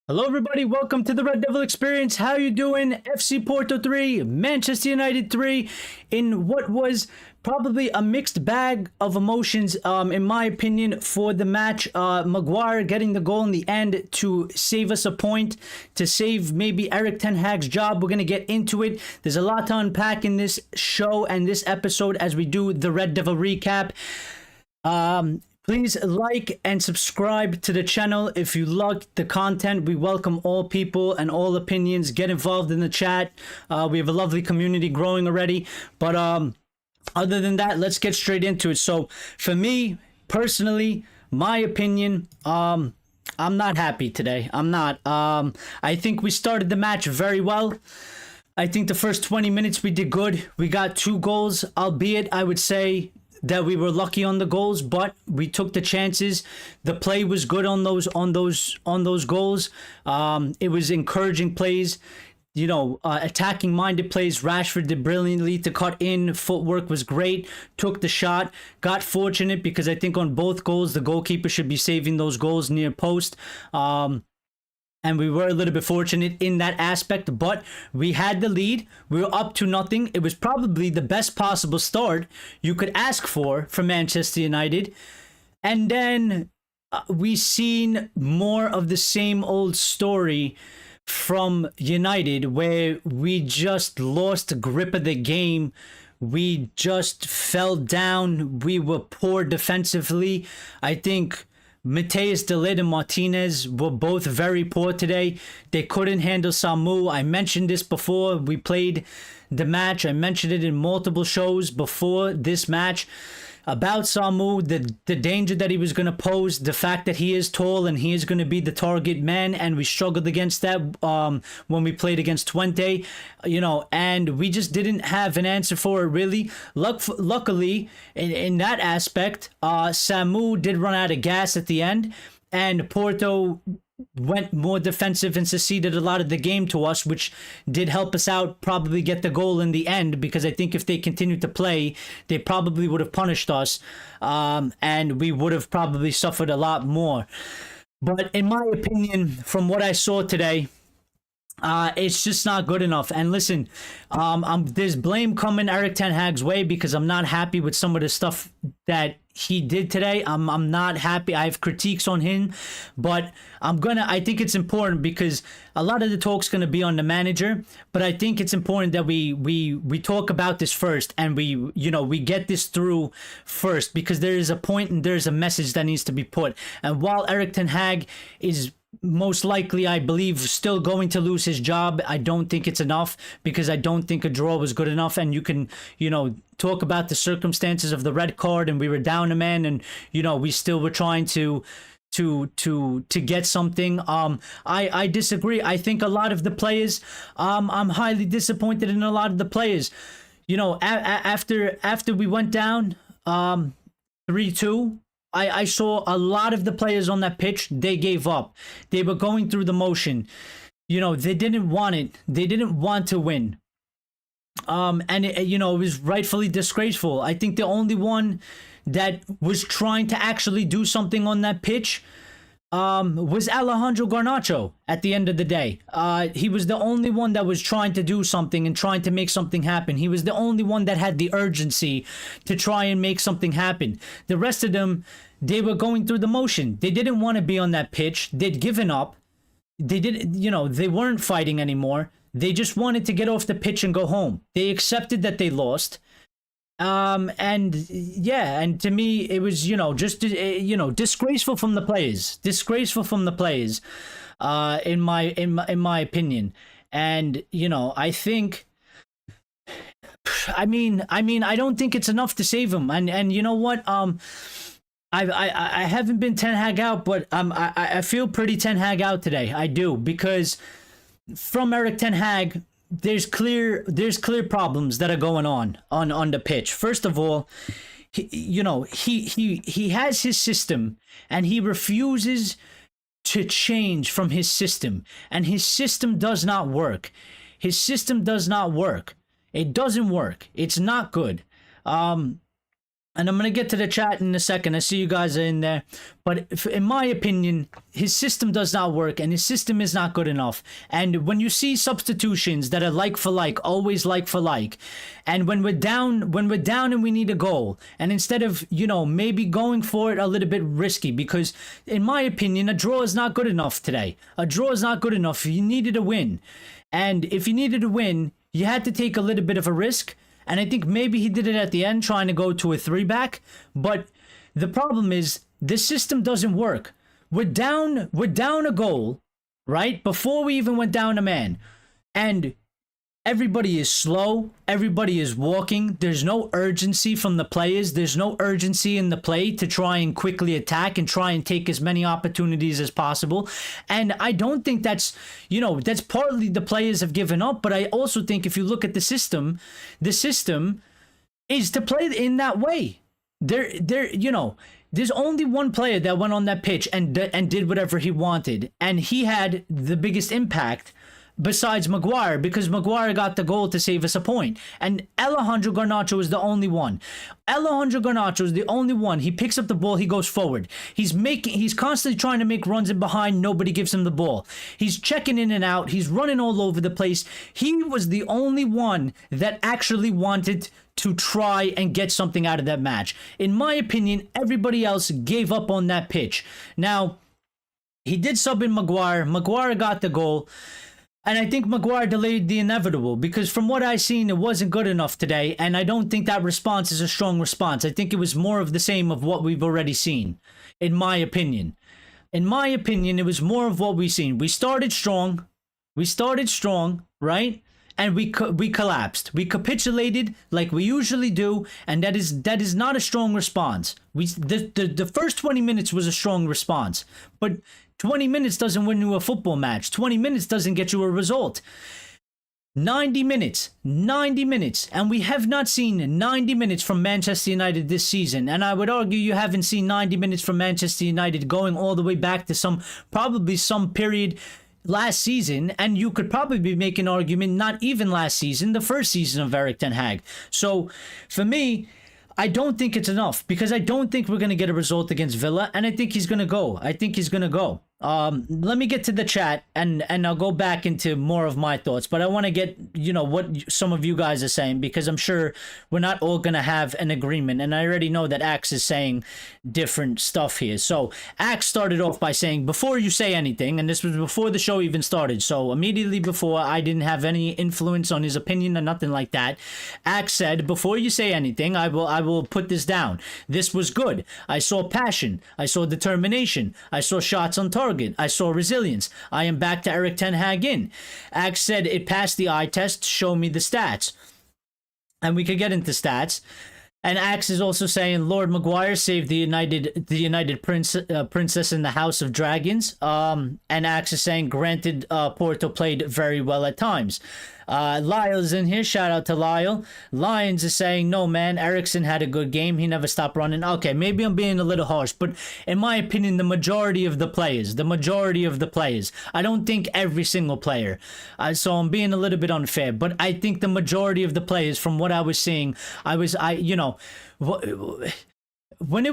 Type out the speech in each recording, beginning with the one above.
Hello everybody, welcome to the Red Devil Experience. How you doing? FC Porto 3, Manchester United 3, in what was probably a mixed bag of emotions, in my opinion, for the match. Maguire getting the goal in the end to save us a point, to save maybe Erik Ten Hag's job. We're going to get into it. There's a lot to unpack in this show and this episode as we do the Red Devil recap. Please like and subscribe to the channel if you like the content. We welcome all people and all opinions. Get involved in the chat. We have a lovely community growing already. But other than that, let's get straight into it. So for me, personally, my opinion, I'm not happy today. I'm not. I think we started the match very well. I think the first 20 minutes we did good. We got 2 goals, albeit I would say that we were lucky on the goals, but we took the chances. The play was good on those goals. It was encouraging plays, attacking minded plays. Rashford did brilliantly to cut in. Footwork was great. Took the shot. Got fortunate because I think on both goals the goalkeeper should be saving those goals near post. And we were a little bit fortunate in that aspect, but we had the lead. We were up to nothing. It was probably the best possible start you could ask for Manchester United. And then we seen more of the same old story from United, where we just lost grip of the game. We just fell down. We were poor defensively. I think Mateus De Ligt and Martinez were both very poor today. They couldn't handle Samu. I mentioned this before we played the match. I mentioned it in multiple shows before this match about Samu, the danger that he was going to pose, the fact that he is tall and he is going to be the target man, and we struggled against that when we played against Twente, and we just didn't have an answer for it really. Luckily, in that aspect, Samu did run out of gas at the end, and Porto went more defensive and seceded a lot of the game to us, which did help us out, probably get the goal in the end, because I think if they continued to play, they probably would have punished us, and we would have probably suffered a lot more. But in my opinion, from what I saw today, it's just not good enough. And listen, there's blame coming Erik Ten Hag's way because I'm not happy with some of the stuff that he did today. I'm not happy. I have critiques on him, but I think it's important because a lot of the talk's gonna be on the manager, but I think it's important that we talk about this first, and we get this through first, because there is a point and there's a message that needs to be put. And while Erik Ten Hag is most likely, I believe, still going to lose his job, I don't think it's enough, because I don't think a draw was good enough. And you can, talk about the circumstances of the red card, and we were down a man, and we still were trying to get something. I disagree. I think a lot of the players, I'm highly disappointed in a lot of the players. After we went down 3-2, I saw a lot of the players on that pitch, they gave up. They were going through the motion. They didn't want it. They didn't want to win. And it was rightfully disgraceful. I think the only one that was trying to actually do something on that pitch was Alejandro Garnacho at the end of the day. He was the only one that was trying to do something and trying to make something happen. He was the only one that had the urgency to try and make something happen. The rest of them, they were going through the motion. They didn't want to be on that pitch. They'd given up. They didn't, they weren't fighting anymore. They just wanted to get off the pitch and go home. They accepted that they lost. And to me, it was, just, disgraceful from the players. Disgraceful from the players, in my opinion. And, I think, I don't think it's enough to save him. And you know what? I haven't been Ten Hag out, but I feel pretty Ten Hag out today. I do, because from Erik Ten Hag, there's clear problems that are going on the pitch. First of all, he has his system, and he refuses to change from his system, and his system does not work. His system does not work. It doesn't work. It's not good. and I'm going to get to the chat in a second. I see you guys are in there. But in my opinion, his system does not work, and his system is not good enough. And when you see substitutions that are like for like, always like for like, and when we're down and we need a goal, and instead of, maybe going for it a little bit risky, because in my opinion, a draw is not good enough today. A draw is not good enough. You needed a win. And if you needed a win, you had to take a little bit of a risk. And I think maybe he did it at the end, trying to go to a 3-back. But the problem is, this system doesn't work. We're down a goal, right? Before we even went down a man. And everybody is slow. Everybody is walking. There's no urgency from the players. There's no urgency in the play to try and quickly attack and try and take as many opportunities as possible. And I don't think that's partly the players have given up. But I also think if you look at the system is to play in that way. There's only one player that went on that pitch and did whatever he wanted. And he had the biggest impact besides Maguire, because Maguire got the goal to save us a point. And Alejandro Garnacho is the only one. Alejandro Garnacho is the only one. He picks up the ball, he goes forward. He's constantly trying to make runs in behind, nobody gives him the ball. He's checking in and out, he's running all over the place. He was the only one that actually wanted to try and get something out of that match. In my opinion, everybody else gave up on that pitch. Now, he did sub in Maguire. Maguire got the goal. And I think Maguire delayed the inevitable, because from what I've seen, it wasn't good enough today. And I don't think that response is a strong response. I think it was more of the same of what we've already seen, in my opinion. In my opinion, it was more of what we've seen. We started strong, right? And we collapsed. We capitulated like we usually do, and that is not a strong response. The first 20 minutes was a strong response, but 20 minutes doesn't win you a football match. 20 minutes doesn't get you a result. 90 minutes, and we have not seen 90 minutes from Manchester United this season. And I would argue you haven't seen 90 minutes from Manchester United going all the way back to probably some period last season, and you could probably be making an argument not even last season, the first season of Erik Ten Hag. So for me, I don't think it's enough, because I don't think we're going to get a result against Villa, and I think he's going to go. Let me get to the chat, and I'll go back into more of my thoughts, but I want to get, what some of you guys are saying, because I'm sure we're not all going to have an agreement, and I already know that Axe is saying different stuff here. So Axe started off by saying, before you say anything, and this was before the show even started, so immediately before, I didn't have any influence on his opinion or nothing like that. Axe said, before you say anything, I will put this down. This was good. I saw passion. I saw determination. I saw shots on target. I saw resilience. I am back to Erik Ten Hag in. Axe said it passed the eye test. Show me the stats. And we could get into stats. And Axe is also saying Lord Maguire saved the United princess in the House of Dragons. And Axe is saying, granted, Porto played very well at times. Lyle's in here. Shout out to Lyle. Lions is saying, no, man, Eriksen had a good game. He never stopped running. Okay, maybe I'm being a little harsh, but in my opinion, the majority of the players, I don't think every single player. So I'm being a little bit unfair, but I think the majority of the players, from what I was seeing, when it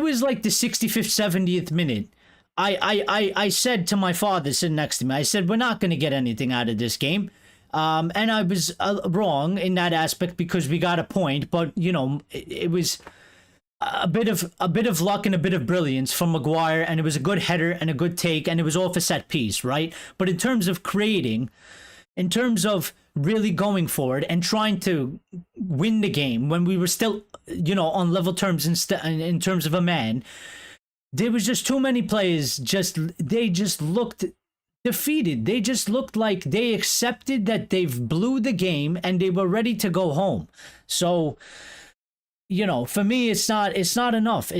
was like the 65th, 70th minute, I said to my father sitting next to me, I said, we're not going to get anything out of this game. And I was wrong in that aspect, because we got a point, but it was a bit of luck and a bit of brilliance from Maguire, and it was a good header and a good take, and it was off a set piece, right? But in terms of creating, in terms of really going forward and trying to win the game when we were still, on level terms in terms of a man, there was just too many players. They just looked defeated. They just looked like they accepted that they've blew the game and they were ready to go home. So, for me, it's not enough.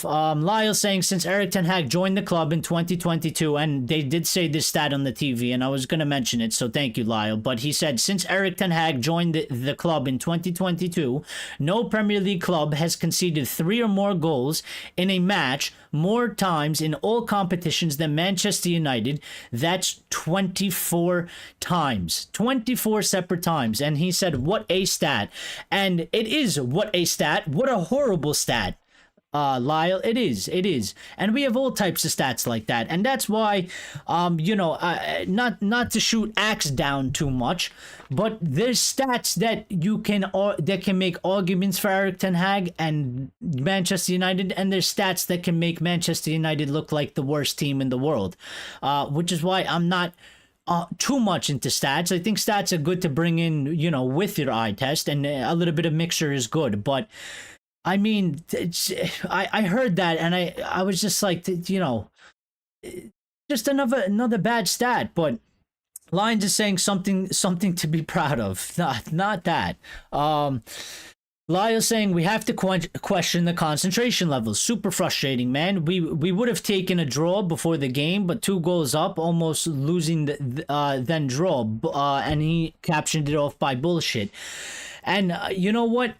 Lyle saying, since Erik Ten Hag joined the club in 2022, and they did say this stat on the TV, and I was going to mention it, so thank you, Lyle, but he said, since Erik Ten Hag joined the club in 2022, no Premier League club has conceded 3 or more goals in a match more times in all competitions than Manchester United. That's 24 times. 24 separate times. And he said, what a stat. And it is what a stat. What a horrible stat. Lyle, it is, and we have all types of stats like that, and that's why, not to shoot axe down too much, but there's stats that that can make arguments for Erik Ten Hag and Manchester United, and there's stats that can make Manchester United look like the worst team in the world, which is why I'm not too much into stats. I think stats are good to bring in, with your eye test, and a little bit of mixture is good, but. I mean, I heard that and I was just like, just another bad stat. But Lions is saying something to be proud of. Not that. Lyle's saying we have to question the concentration levels. Super frustrating, man. We would have taken a draw before the game, but 2 goals up, almost losing then draw. And he captioned it off by bullshit. And you know what?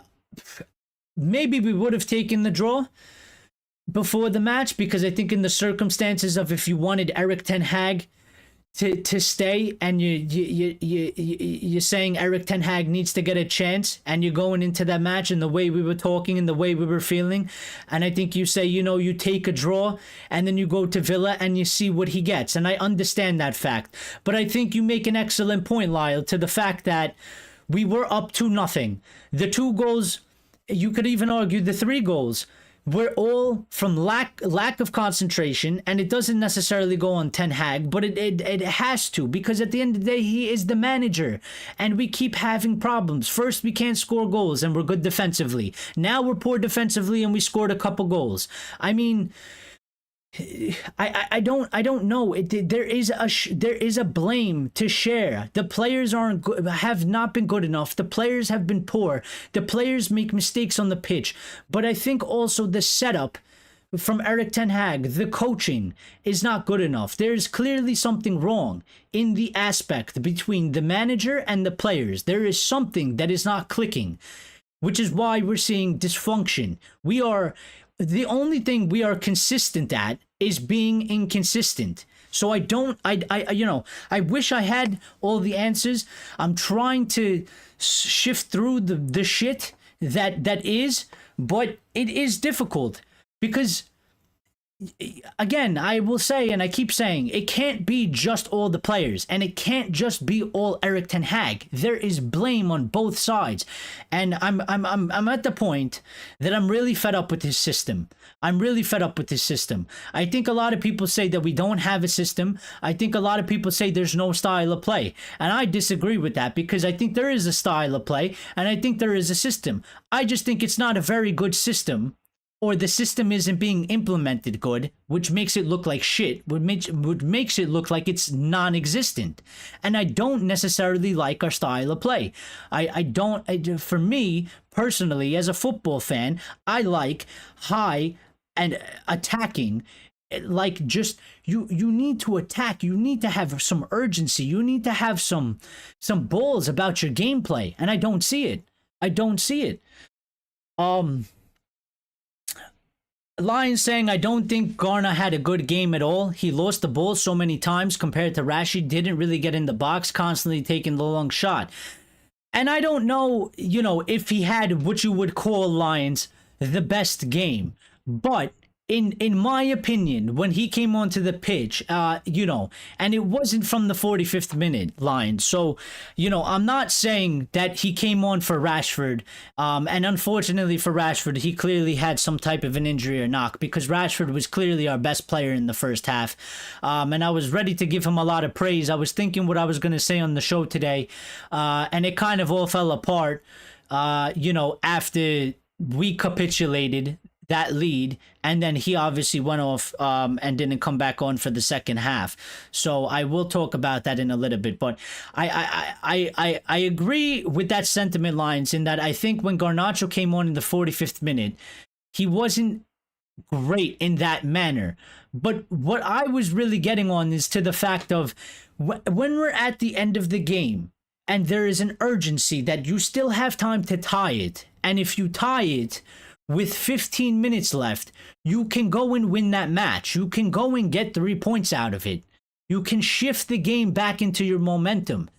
Maybe we would have taken the draw before the match, because I think in the circumstances of if you wanted Erik Ten Hag to stay, and you're saying Erik Ten Hag needs to get a chance, and you're going into that match and the way we were talking and the way we were feeling, and I think you say, you take a draw and then you go to Villa and you see what he gets, and I understand that fact. But I think you make an excellent point, Lyle, to the fact that we were up 2-0. The 2 goals, you could even argue the 3 goals, were all from lack of concentration, and it doesn't necessarily go on Ten Hag, but it has to, because at the end of the day, he is the manager, and we keep having problems. First, we can't score goals, and we're good defensively. Now we're poor defensively, and we scored a couple goals. I mean, I don't know. There is a blame to share. The players have not been good enough. The players have been poor. The players make mistakes on the pitch. But I think also the setup from Erik Ten Hag, the coaching, is not good enough. There's clearly something wrong in the aspect between the manager and the players. There is something that is not clicking, which is why we're seeing dysfunction. The only thing we are consistent at is being inconsistent. So I wish I had all the answers. I'm trying to shift through the shit that is, but it is difficult because, again, I will say, and I keep saying, it can't be just all the players, and it can't just be all Erik Ten Hag. There is blame on both sides, and I'm at the point that I'm really fed up with his system. I think a lot of people say that we don't have a system. I think a lot of people say there's no style of play, and I disagree with that, because I think there is a style of play, and I think there is a system. I just think it's not a very good system, or the system isn't being implemented good, which makes it look like shit, which makes it look like it's non-existent. And I don't necessarily like our style of play. For me, personally, as a football fan, I like high and attacking. Like, just, you need to attack. You need to have some urgency. You need to have some balls about your gameplay. And I don't see it. Lions saying, I don't think Garner had a good game at all. He lost the ball so many times compared to Rashid. Didn't really get in the box, constantly taking the long shot. And I don't know, if he had what you would call, Lions, the best game. But in my opinion, when he came onto the pitch, and it wasn't from the 45th minute line. So, I'm not saying that he came on for Rashford. And unfortunately for Rashford, he clearly had some type of an injury or knock, because Rashford was clearly our best player in the first half. And I was ready to give him a lot of praise. I was thinking what I was going to say on the show today. And it kind of all fell apart, after we capitulated that lead, and then he obviously went off and didn't come back on for the second half. So I will talk about that in a little bit, but I agree with that sentiment, Lions, in that I think when Garnacho came on in the 45th minute, he wasn't great in that manner. But what I was really getting on is to the fact of when we're at the end of the game and there is an urgency that you still have time to tie it, and if you tie it, with 15 minutes left, you can go and win that match. You can go and get 3 points out of it. You can shift the game back into your momentum.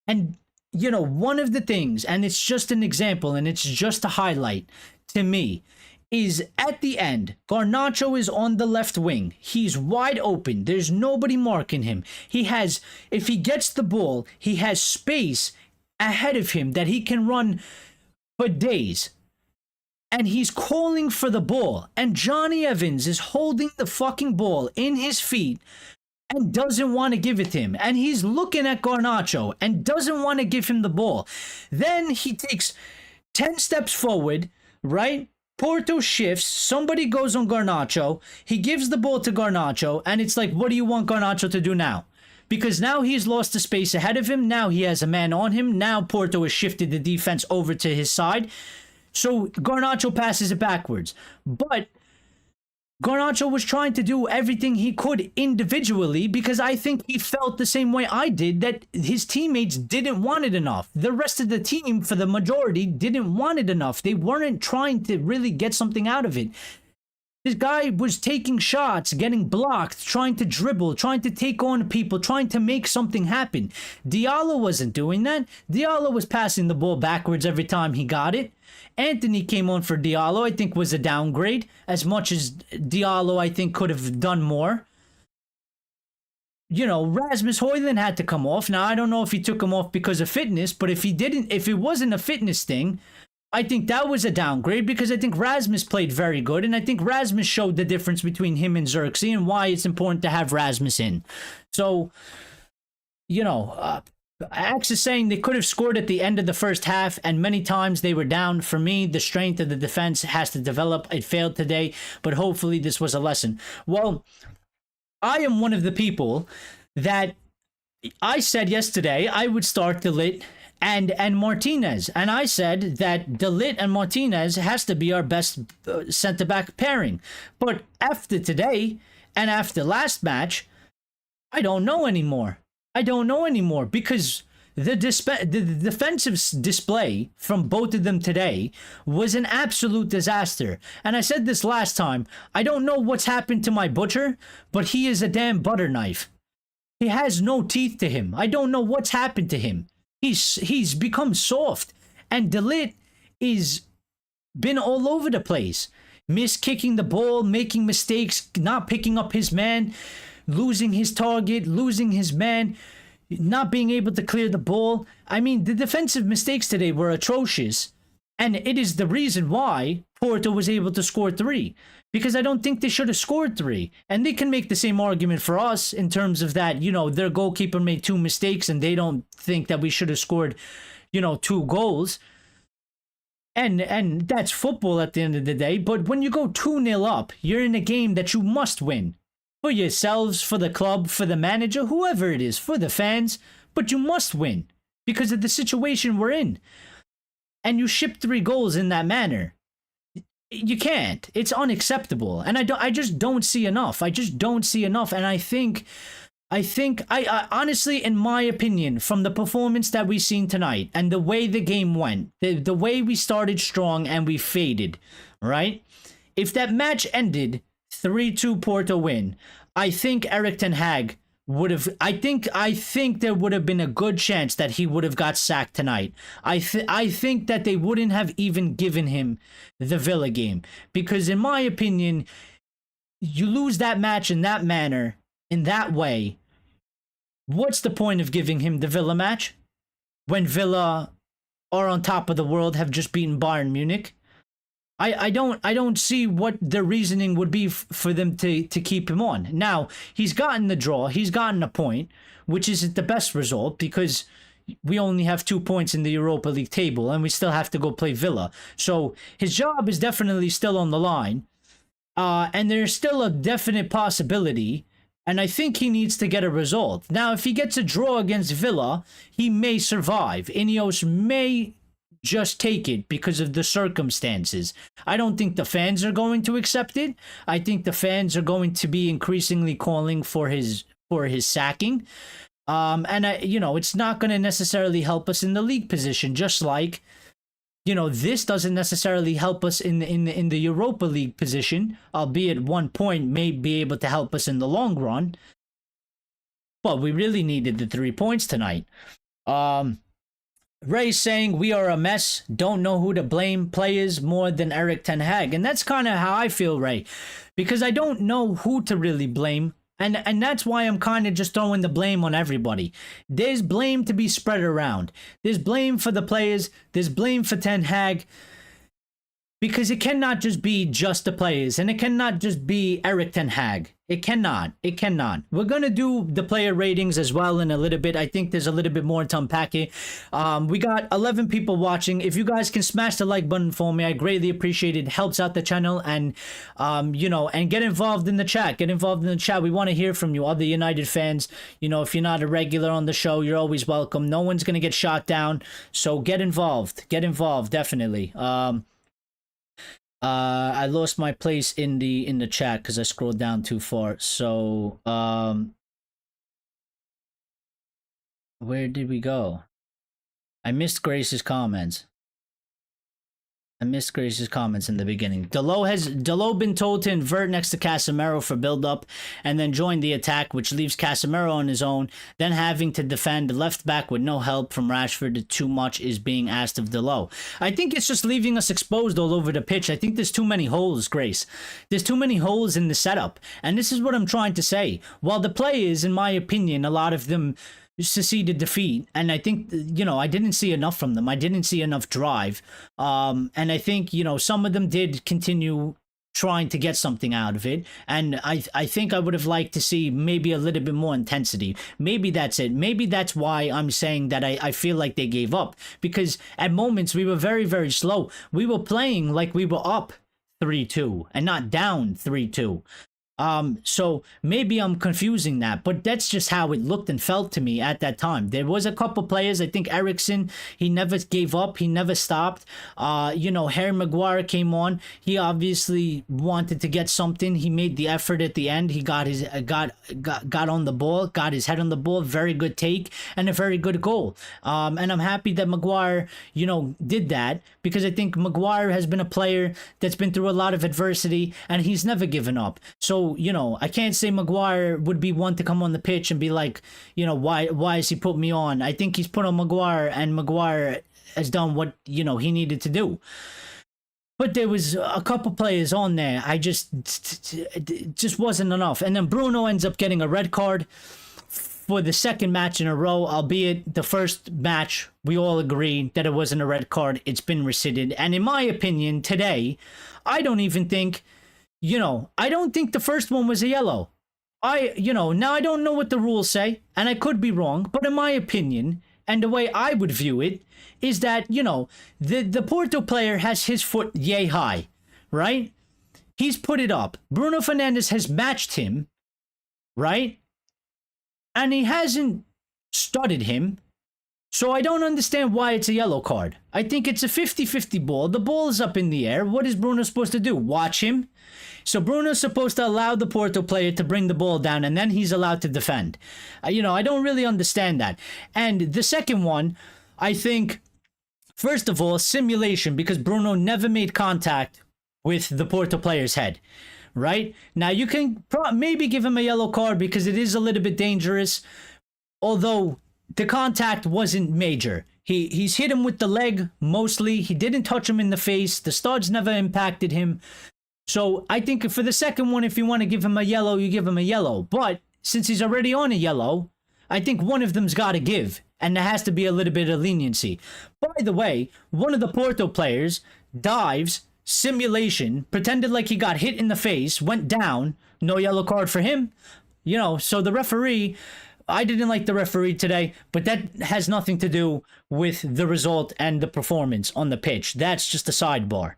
And, you know, one of the things, and it's just an example and it's just a highlight to me, is at the end, Garnacho is on the left wing. He's wide open. There's nobody marking him. He has, if he gets the ball, he has space ahead of him that he can run for days. And he's calling for the ball. And Johnny Evans is holding the fucking ball in his feet and doesn't want to give it to him. And he's looking at Garnacho and doesn't want to give him the ball. Then he takes 10 steps forward, right? Porto shifts, somebody goes on Garnacho, he gives the ball to Garnacho, and it's like, what do you want Garnacho to do now? Because now he's lost the space ahead of him, now he has a man on him, now Porto has shifted the defense over to his side, so Garnacho passes it backwards. But Garnacho was trying to do everything he could individually because I think he felt the same way I did, that his teammates didn't want it enough. The rest of the team, for the majority, didn't want it enough. They weren't trying to really get something out of it. This guy was taking shots, getting blocked, trying to dribble, trying to take on people, trying to make something happen. Diallo wasn't doing that. Diallo was passing the ball backwards every time he got it. Anthony came on for Diallo, I think was a downgrade. As much as Diallo, I think, could have done more. You know, Rasmus Højlund had to come off. Now, I don't know if he took him off because of fitness, but if he didn't, if it wasn't a fitness thing, I think that was a downgrade because I think Rasmus played very good, and I think Rasmus showed the difference between him and Xerxes and why it's important to have Rasmus in. So, you know, Axe is saying they could have scored at the end of the first half, and many times they were down. For me, the strength of the defense has to develop. It failed today, but hopefully this was a lesson. Well, I am one of the people that I said yesterday I would start De Ligt and Martinez, and I said that De Ligt and Martinez has to be our best centre-back pairing. But after today and after last match, I don't know anymore. I don't know anymore because the defensive display from both of them today was an absolute disaster. And I said this last time, I don't know what's happened to my butcher, but he is a damn butter knife. He has no teeth to him. I don't know what's happened to him. He's become soft, and De Ligt is been all over the place, miskicking the ball, making mistakes, not picking up his man, losing his target, losing his man, not being able to clear the ball. I mean, the defensive mistakes today were atrocious, and it is the reason why Porto was able to score 3. Because I don't think they should have scored 3. And they can make the same argument for us in terms of that, you know, their goalkeeper made 2 mistakes and they don't think that we should have scored, you know, 2 goals. And that's football at the end of the day. But when you go 2-0 up, you're in a game that you must win. For yourselves, for the club, for the manager, whoever it is, for the fans. But you must win because of the situation we're in. And you ship 3 goals in that manner. You can't. It's unacceptable. And I just don't see enough. I just don't see enough. And I think I honestly, in my opinion, from the performance that we've seen tonight and the way the game went, the way we started strong and we faded, right? If that match ended 3-2 Porto win, I think Erik Ten Hag would have, I think there would have been a good chance that he would have got sacked tonight. I think that they wouldn't have even given him the Villa game because in my opinion, you lose that match in that manner, in that way. What's the point of giving him the Villa match when Villa are on top of the world, have just beaten Bayern Munich? I don't see what the reasoning would be for them to keep him on. Now, he's gotten the draw. He's gotten a point, which isn't the best result because we only have 2 points in the Europa League table and we still have to go play Villa. So his job is definitely still on the line. And there's still a definite possibility. And I think he needs to get a result. Now, if he gets a draw against Villa, he may survive. INEOS may just take it because of the circumstances. I don't think the fans are going to accept it. I think the fans are going to be increasingly calling for his sacking. And it's not going to necessarily help us in the league position, just like you know, this doesn't necessarily help us in the Europa League position, albeit 1 point may be able to help us in the long run. But we really needed the 3 points tonight. Ray saying we are a mess, don't know who to blame, players more than Erik Ten Hag. And that's kind of how I feel, Ray, because I don't know who to really blame. And that's why I'm kind of just throwing the blame on everybody. There's blame to be spread around. There's blame for the players. There's blame for Ten Hag. Because it cannot just be just the players. And it cannot just be Erik Ten Hag. It cannot. It cannot. We're going to do the player ratings as well in a little bit. I think there's a little bit more to unpack it. We got 11 people watching. If you guys can smash the like button for me, I greatly appreciate it. It helps out the channel. And, you know, and get involved in the chat. Get involved in the chat. We want to hear from you, other United fans. You know, if you're not a regular on the show, you're always welcome. No one's going to get shot down. So get involved. Get involved, definitely. I lost my place in the chat because I scrolled down too far. So, where did we go? I missed Grace's comments. I missed Grace's comments in the beginning. Delo been told to invert next to Casemiro for build-up and then join the attack, which leaves Casemiro on his own, then having to defend left back with no help from Rashford. Too much is being asked of Delo. I think it's just leaving us exposed all over the pitch. I think there's too many holes, Grace. There's too many holes in the setup. And this is what I'm trying to say. While the players, in my opinion, a lot of them succeeded defeat, and I think, you know, I didn't see enough from them. I didn't see enough drive, and I think, you know, some of them did continue trying to get something out of it, and I think I would have liked to see maybe a little bit more intensity. Maybe that's it. Maybe that's why I'm saying that I feel like they gave up, because at moments we were very, very slow. We were playing like we were up 3-2 and not down 3-2. So maybe I'm confusing that, but that's just how it looked and felt to me at that time. There was a couple players, I think Eriksen, he never gave up, he never stopped. You know, Harry Maguire came on, he obviously wanted to get something. He made the effort at the end. He got his got on the ball, got his head on the ball, very good take and a very good goal. And I'm happy that Maguire, you know, did that, because I think Maguire has been a player that's been through a lot of adversity and he's never given up. So, you know, I can't say Maguire would be one to come on the pitch and be like, you know, why has he put me on? I think he's put on Maguire, and Maguire has done what, you know, he needed to do. But there was a couple players on there. It just wasn't enough. And then Bruno ends up getting a red card for the second match in a row, albeit the first match, we all agreed that it wasn't a red card. It's been rescinded. And in my opinion, today, I don't even think, you know, I don't think the first one was a yellow. You know, now I don't know what the rules say, and I could be wrong, but in my opinion, and the way I would view it, is that, you know, the Porto player has his foot yay high, right? He's put it up. Bruno Fernandes has matched him, right? And he hasn't studded him. So I don't understand why it's a yellow card. I think it's a 50-50 ball. The ball is up in the air. What is Bruno supposed to do? Watch him? So Bruno's supposed to allow the Porto player to bring the ball down, and then he's allowed to defend. You know, I don't really understand that. And the second one, I think, first of all, simulation, because Bruno never made contact with the Porto player's head. Right? Now, you can maybe give him a yellow card because it is a little bit dangerous, although the contact wasn't major. He's hit him with the leg mostly. He didn't touch him in the face. The studs never impacted him. So I think for the second one, if you want to give him a yellow, you give him a yellow. But since he's already on a yellow, I think one of them's got to give. And there has to be a little bit of leniency. By the way, one of the Porto players dives, simulation, pretended like he got hit in the face, went down, no yellow card for him. You know, so the referee, I didn't like the referee today, but that has nothing to do with the result and the performance on the pitch. That's just a sidebar.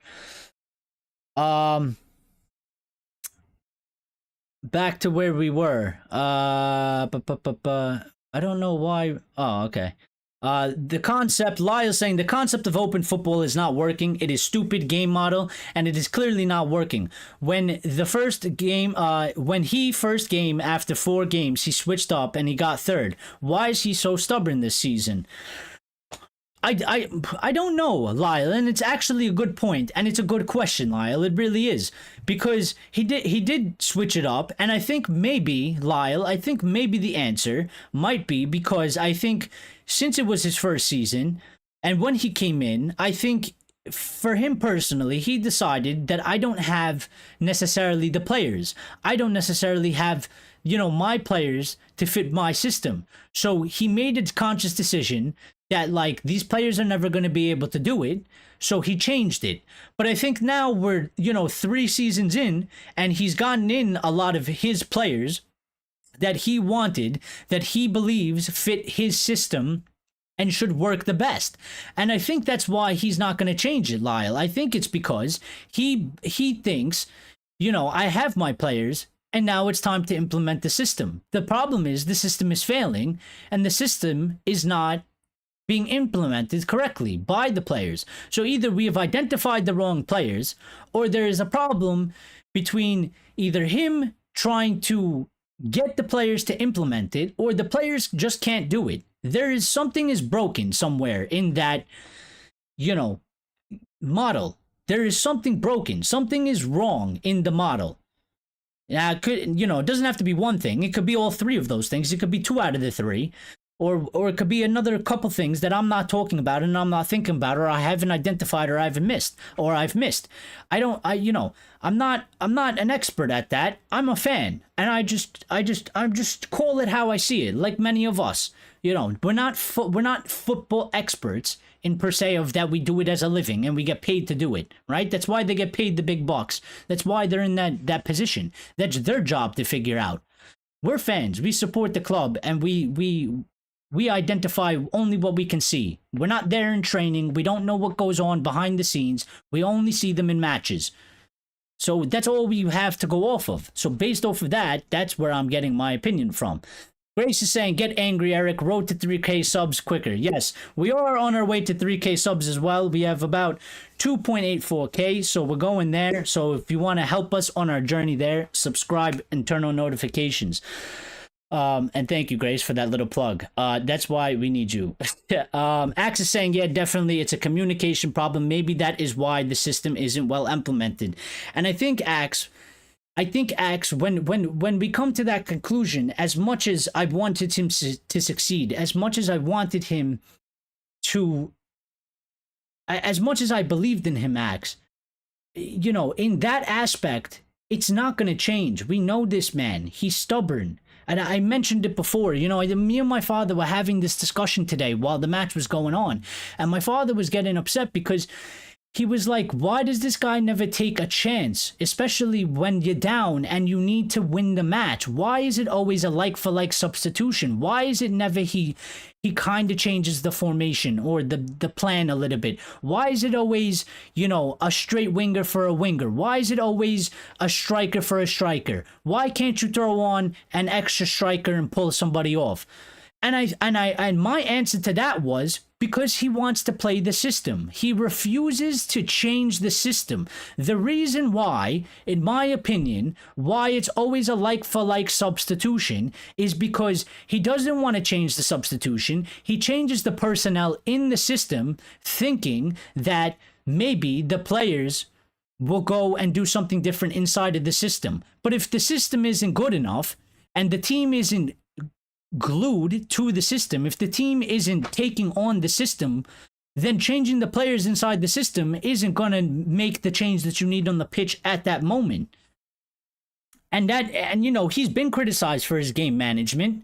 Back to where we were. I don't know why. Oh, okay. The concept, Lyle's saying the concept of open football is not working. It is stupid game model, and it is clearly not working. When the first game, when he first game after 4 games, he switched up and he got third. Why is he so stubborn this season? I don't know, Lyle, and it's actually a good point, and it's a good question, Lyle. It really is, because he did switch it up, and I think maybe, Lyle, I think maybe the answer might be because I think since it was his first season, and when he came in, I think for him personally, he decided that I don't have necessarily the players. I don't necessarily have, my players to fit my system. So he made a conscious decision that, like, these players are never going to be able to do it. So he changed it. But I think now we're, 3 seasons in, and he's gotten in a lot of his players that he wanted, that he believes fit his system and should work the best. And I think that's why he's not going to change it, Lyle. I think it's because he thinks, I have my players, and now it's time to implement the system. The problem is the system is failing, and the system is not being implemented correctly by the players. So either we have identified the wrong players, or there is a problem between either him trying to get the players to implement it, or the players just can't do it. Something is broken somewhere in that, model. There is something broken. Something is wrong in the model. Now, it doesn't have to be one thing. It could be all 3 of those things. It could be 2 out of the 3. Or it could be another couple things that I'm not talking about and I'm not thinking about, or I haven't identified, or I've missed. I'm not an expert at that. I'm a fan, and I just call it how I see it, like many of us. We're not football experts in per se of that we do it as a living and we get paid to do it, right? That's why they get paid the big bucks. That's why they're in that position. That's their job to figure out. We're fans. We support the club, and we identify only what we can see. We're not there in training. We don't know what goes on behind the scenes. We only see them in matches. So that's all we have to go off of. So based off of that, that's where I'm getting my opinion from. Grace is saying, get angry, Eric. Road to 3K subs quicker. Yes, we are on our way to 3K subs as well. We have about 2.84K, so we're going there. So if you want to help us on our journey there, subscribe and turn on notifications. And thank you, Grace, for that little plug. That's why we need you. Axe is saying, yeah, definitely, it's a communication problem. Maybe that is why the system isn't well implemented. And I think Axe, when we come to that conclusion, as much as I wanted him to succeed, as much as I wanted him to, as much as I believed in him, Axe, in that aspect, it's not going to change. We know this man. He's stubborn. And I mentioned it before, me and my father were having this discussion today while the match was going on. And my father was getting upset because he was like, why does this guy never take a chance, especially when you're down and you need to win the match? Why is it always a like-for-like substitution? Why is it never he kind of changes the formation or the plan a little bit? Why is it always, a straight winger for a winger? Why is it always a striker for a striker? Why can't you throw on an extra striker and pull somebody off? And my answer to that was because he wants to play the system. He refuses to change the system. The reason why, in my opinion, why it's always a like-for-like substitution is because he doesn't want to change the substitution. He changes the personnel in the system thinking that maybe the players will go and do something different inside of the system. But if the system isn't good enough and the team isn't glued to the system, if the team isn't taking on the system, then changing the players inside the system isn't going to make the change that you need on the pitch at that moment. And he's been criticized for his game management.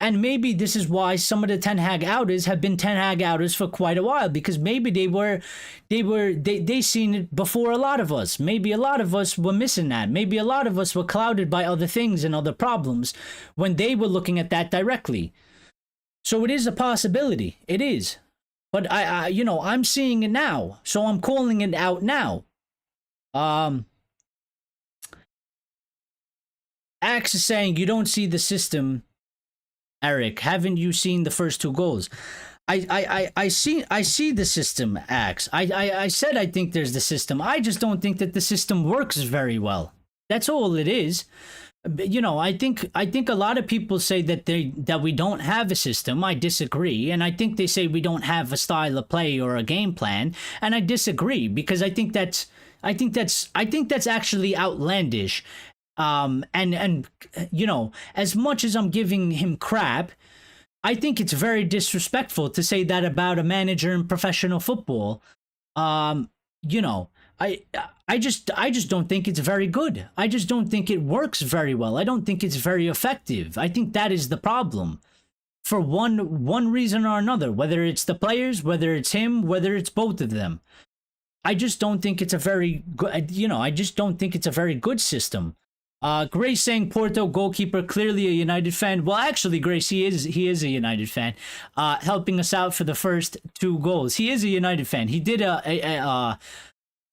And maybe this is why some of the Ten Hag outers have been Ten Hag outers for quite a while, because maybe they seen it before a lot of us. Maybe a lot of us were missing that. Maybe a lot of us were clouded by other things and other problems when they were looking at that directly. So it is a possibility. It is. But I'm seeing it now. So I'm calling it out now. Axe is saying you don't see the system. Eric, haven't you seen the first 2 goals? I see the system, Axe. I said I think there's the system. I just don't think that the system works very well. That's all it is. I think a lot of people say that we don't have a system. I disagree, and I think they say we don't have a style of play or a game plan, and I disagree because I think that's actually outlandish. And as much as I'm giving him crap, I think it's very disrespectful to say that about a manager in professional football. Um, you know, I I just don't think it's very good. I just don't think it works very well. I don't think it's very effective. I think that is the problem. For one reason or another, whether it's the players, whether it's him, whether it's both of them. I just don't think it's a very good, I just don't think it's a very good system. Grace saying Porto goalkeeper, clearly a United fan. Well, actually, Grace, he is a United fan, helping us out for the first two goals. He is a United fan. He did a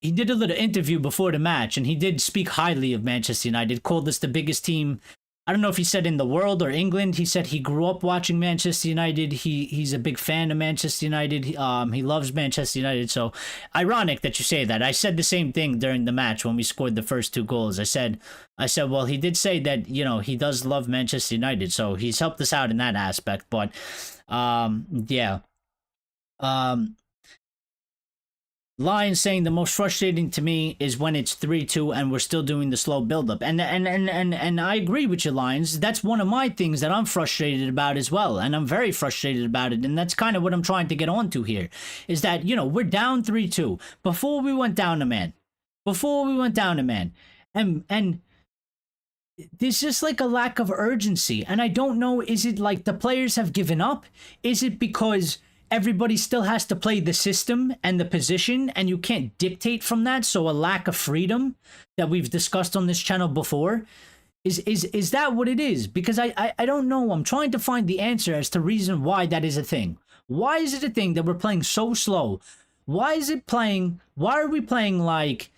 little interview before the match, and he did speak highly of Manchester United. Called us the biggest team. I don't know if he said in the world or England. He said he grew up watching Manchester United. He's a big fan of Manchester United. He loves Manchester United. So ironic that you say that. I said the same thing during the match when we scored the first two goals. I said, well, he did say that, he does love Manchester United. So he's helped us out in that aspect. But yeah. Lions saying the most frustrating to me is when it's 3-2 and we're still doing the slow build-up. And I agree with you, Lions. That's one of my things that I'm frustrated about as well. And I'm very frustrated about it. And that's kind of what I'm trying to get onto here. Is that, we're down 3-2. Before we went down a man. And there's just like a lack of urgency. And I don't know, is it like the players have given up? Is it because everybody still has to play the system and the position and you can't dictate from that, so a lack of freedom that we've discussed on this channel before? Is that what it is? Because I don't know. I'm trying to find the answer as to reason why that is a thing. Why is it a thing that we're playing so slow? Why are we playing like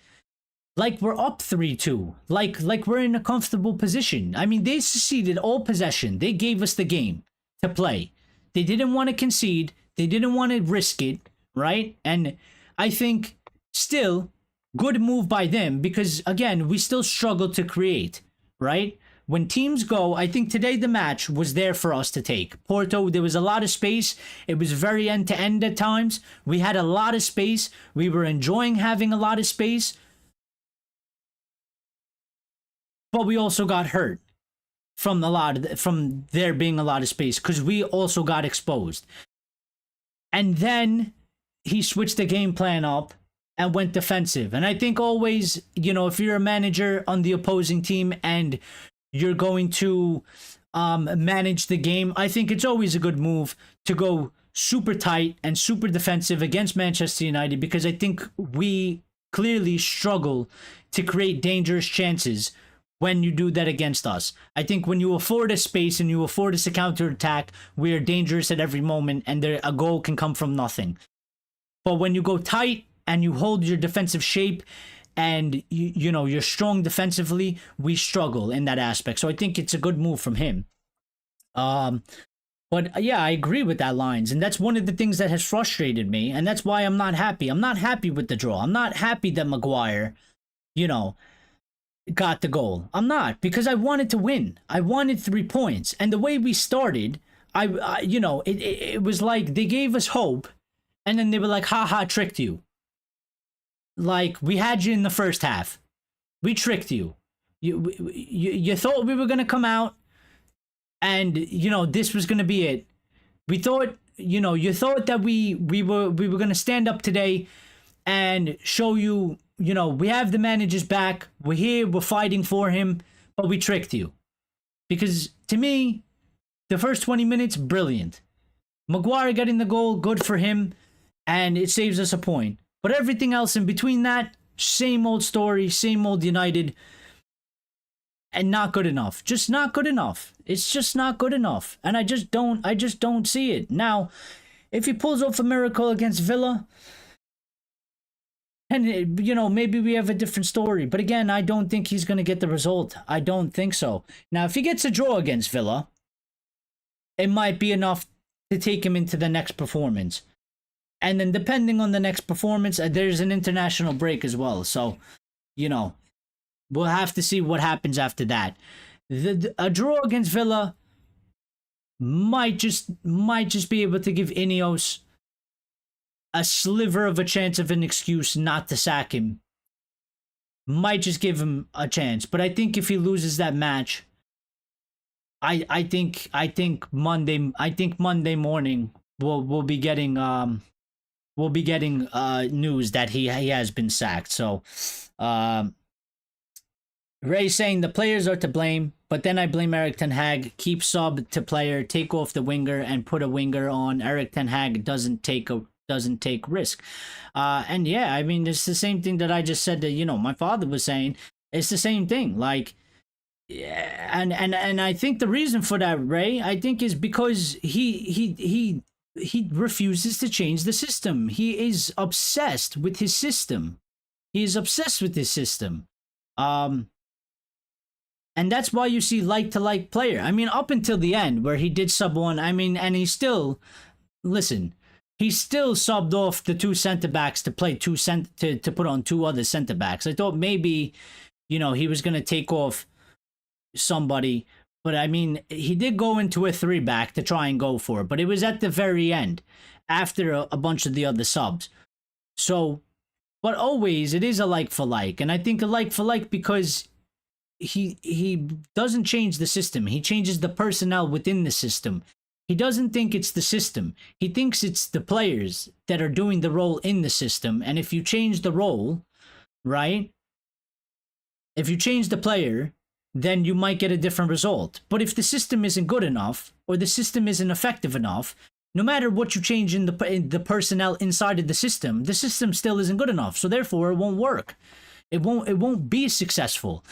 we're up 3-2, like we're in a comfortable position? I mean, they seceded all possession. They gave us the game to play. They didn't want to concede. They didn't want to risk it, right? And I think still good move by them because, again, we still struggle to create, right? When teams go, I think today the match was there for us to take. Porto, there was a lot of space. It was very end-to-end at times. We had a lot of space. We were enjoying having a lot of space. But we also got hurt from there being a lot of space because we also got exposed. And then he switched the game plan up and went defensive. And I think always, if you're a manager on the opposing team and you're going to manage the game, I think it's always a good move to go super tight and super defensive against Manchester United, because I think we clearly struggle to create dangerous chances when you do that against us. I think when you afford us space and you afford us a counterattack, we are dangerous at every moment and a goal can come from nothing. But when you go tight and you hold your defensive shape and you're strong defensively, we struggle in that aspect. So I think it's a good move from him. But yeah, I agree with that, Lines. And that's one of the things that has frustrated me. And that's why I'm not happy. I'm not happy with the draw. I'm not happy that Maguire, got the goal. I'm not, because I wanted to win. I wanted 3 points. And the way we started, it was like they gave us hope. And then they were like, haha, tricked you. Like, we had you in the first half. We tricked you. You thought we were going to come out and, this was going to be it. We thought, you thought that we were going to stand up today and show you, we have the manager's back. We're here. We're fighting for him. But we tricked you. Because to me, the first 20 minutes, brilliant. Maguire getting the goal, good for him. And it saves us a point. But everything else in between that, same old story, same old United. And not good enough. Just not good enough. It's just not good enough. And I just don't see it. Now, if he pulls off a miracle against Villa, and, maybe we have a different story. But again, I don't think he's going to get the result. I don't think so. Now, if he gets a draw against Villa, it might be enough to take him into the next performance. And then depending on the next performance, there's an international break as well. So, we'll have to see what happens after that. A draw against Villa might just be able to give INEOS a sliver of a chance of an excuse not to sack him. Might just give him a chance. But I think if he loses that match, I think Monday morning we'll be getting news that he has been sacked. So Ray's saying the players are to blame, but then I blame Erik Ten Hag. Keep sub to player, take off the winger, and put a winger on. Erik Ten Hag doesn't take risk. And yeah, I mean, it's the same thing that I just said that, my father was saying. It's the same thing. Like, yeah, and I think the reason for that, Ray, I think is because he refuses to change the system. He is obsessed with his system. He is obsessed with his system. And that's why you see like-to-like player. I mean, up until the end where he did sub one, I mean, and he still, listen, he still subbed off the two center-backs to play to put on two other center-backs. I thought maybe, he was going to take off somebody, but I mean, he did go into a 3-back to try and go for it, but it was at the very end, after a bunch of the other subs. So, but always, it is a like-for-like, and I think a like-for-like because he doesn't change the system. He changes the personnel within the system. He doesn't think it's the system. He thinks it's the players that are doing the role in the system. And if you change the role, right? If you change the player, then you might get a different result. But if the system isn't good enough, or the system isn't effective enough, no matter what you change in the personnel inside of the system still isn't good enough. So therefore, it won't work. It won't be successful.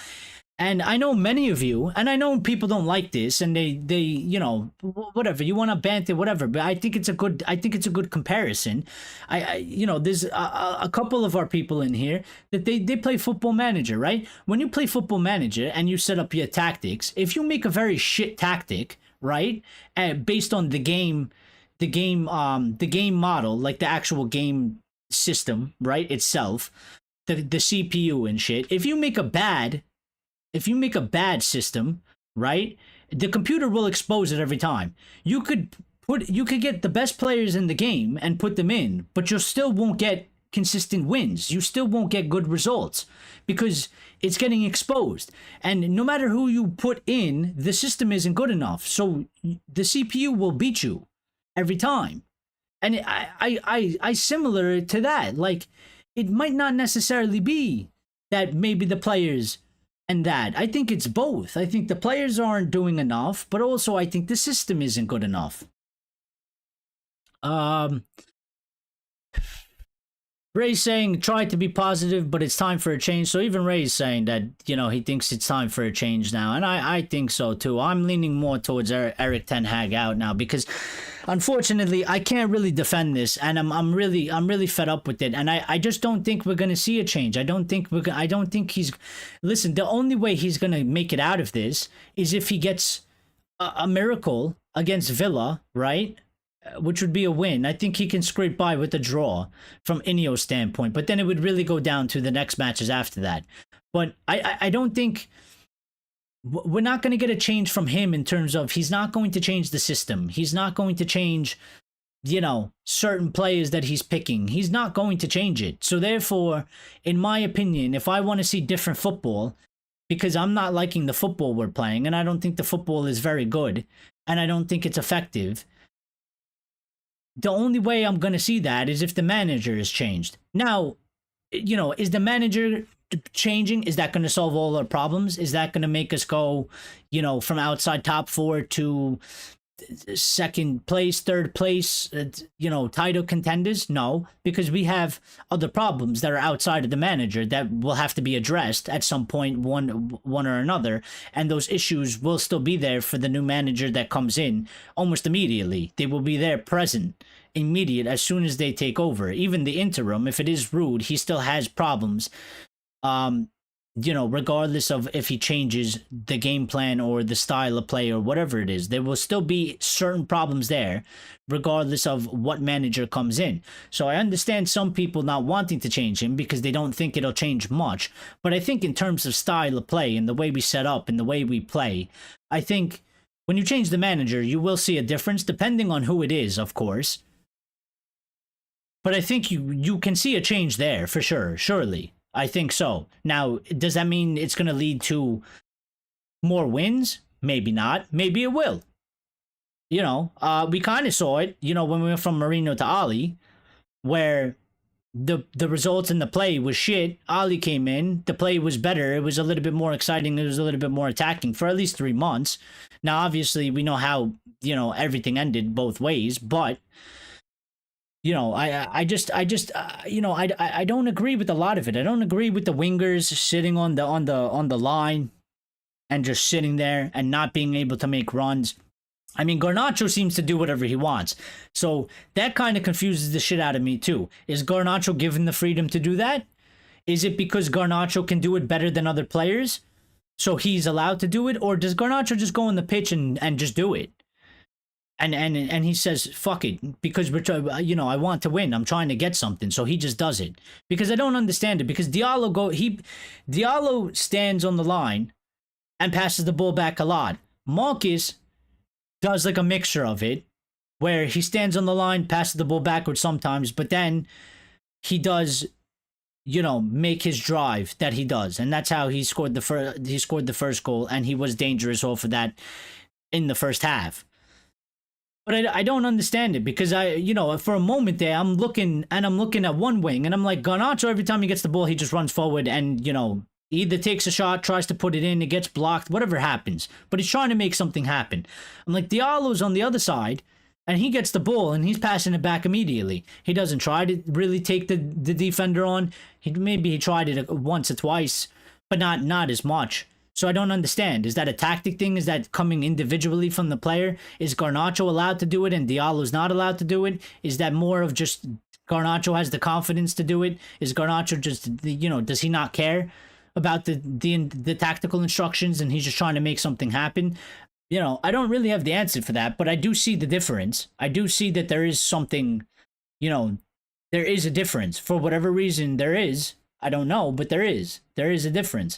And I know many of you, and I know people don't like this, and they whatever, you want to banter, whatever. But I think it's a good comparison. There's a couple of our people in here that they play Football Manager, right? When you play Football Manager and you set up your tactics, if you make a very shit tactic, right, based on the game model, like the actual game system, right, itself, the CPU and shit. If you make a bad system, right, the computer will expose it every time. You could get the best players in the game and put them in, but you still won't get consistent wins. You still won't get good results because it's getting exposed. And no matter who you put in, the system isn't good enough. So the CPU will beat you every time. And I similar to that. Like, it might not necessarily be that maybe the players and that. I think it's both. I think the players aren't doing enough, but also I think the system isn't good enough. Ray's saying, try to be positive, but it's time for a change. So even Ray's saying that, he thinks it's time for a change now. And I think so too. I'm leaning more towards Erik Ten Hag out now because unfortunately I can't really defend this, and I'm really fed up with it. And I just don't think we're going to see a change. I don't think he's, listen, the only way he's going to make it out of this is if he gets a miracle against Villa, right? Which would be a win. I think he can scrape by with a draw from INEOS standpoint, but then it would really go down to the next matches after that. But I don't think we're not going to get a change from him in terms of he's not going to change the system. He's not going to change, certain players that he's picking. He's not going to change it. So therefore, in my opinion, if I want to see different football, because I'm not liking the football we're playing, and I don't think the football is very good, and I don't think it's effective, the only way I'm going to see that is if the manager is changed. Now, is the manager changing? Is that going to solve all our problems? Is that going to make us go, from outside top 4 to second place, third place, title contenders? No, because we have other problems that are outside of the manager that will have to be addressed at some point, one or another. And those issues will still be there for the new manager that comes in almost immediately. They will be there present, immediate, as soon as they take over. Even the interim, if it is Rude, he still has problems regardless of if he changes the game plan or the style of play or whatever it is, there will still be certain problems there, regardless of what manager comes in. So I understand some people not wanting to change him because they don't think it'll change much. But I think in terms of style of play and the way we set up and the way we play, I think when you change the manager, you will see a difference depending on who it is, of course. But I think you can see a change there for sure, surely. I think so. Now, does that mean it's going to lead to more wins? Maybe not. Maybe it will. We kind of saw it, when we went from Mourinho to Ali, where the results in the play was shit. Ali came in, the play was better. It was a little bit more exciting. It was a little bit more attacking for at least 3 months. Now, obviously, we know how, everything ended both ways, but I don't agree with a lot of it. I don't agree with the wingers sitting on the line and just sitting there and not being able to make runs. I mean, Garnacho seems to do whatever he wants. So that kind of confuses the shit out of me too. Is Garnacho given the freedom to do that? Is it because Garnacho can do it better than other players, so he's allowed to do it? Or does Garnacho just go on the pitch and just do it? And he says, fuck it, because I want to win. I'm trying to get something. So he just does it. Because I don't understand it. Because Diallo stands on the line and passes the ball back a lot. Marcus does like a mixture of it, where he stands on the line, passes the ball backwards sometimes, but then he does, make his drive that he does. And that's how he scored the first goal, and he was dangerous off of that in the first half. But I don't understand it, because for a moment there, I'm looking at one wing and I'm like, Garnacho, every time he gets the ball, he just runs forward and, either takes a shot, tries to put it in, it gets blocked, whatever happens. But he's trying to make something happen. I'm like, Diallo's on the other side and he gets the ball and he's passing it back immediately. He doesn't try to really take the defender on. Maybe he tried it once or twice, but not as much. So I don't understand. Is that a tactic thing? Is that coming individually from the player? Is Garnacho allowed to do it and Diallo's not allowed to do it? Is that more of just Garnacho has the confidence to do it? Is Garnacho just, does he not care about the tactical instructions and he's just trying to make something happen? I don't really have the answer for that, but I do see the difference. I do see that there is something, there is a difference. For whatever reason there is. I don't know, but there is. There is a difference.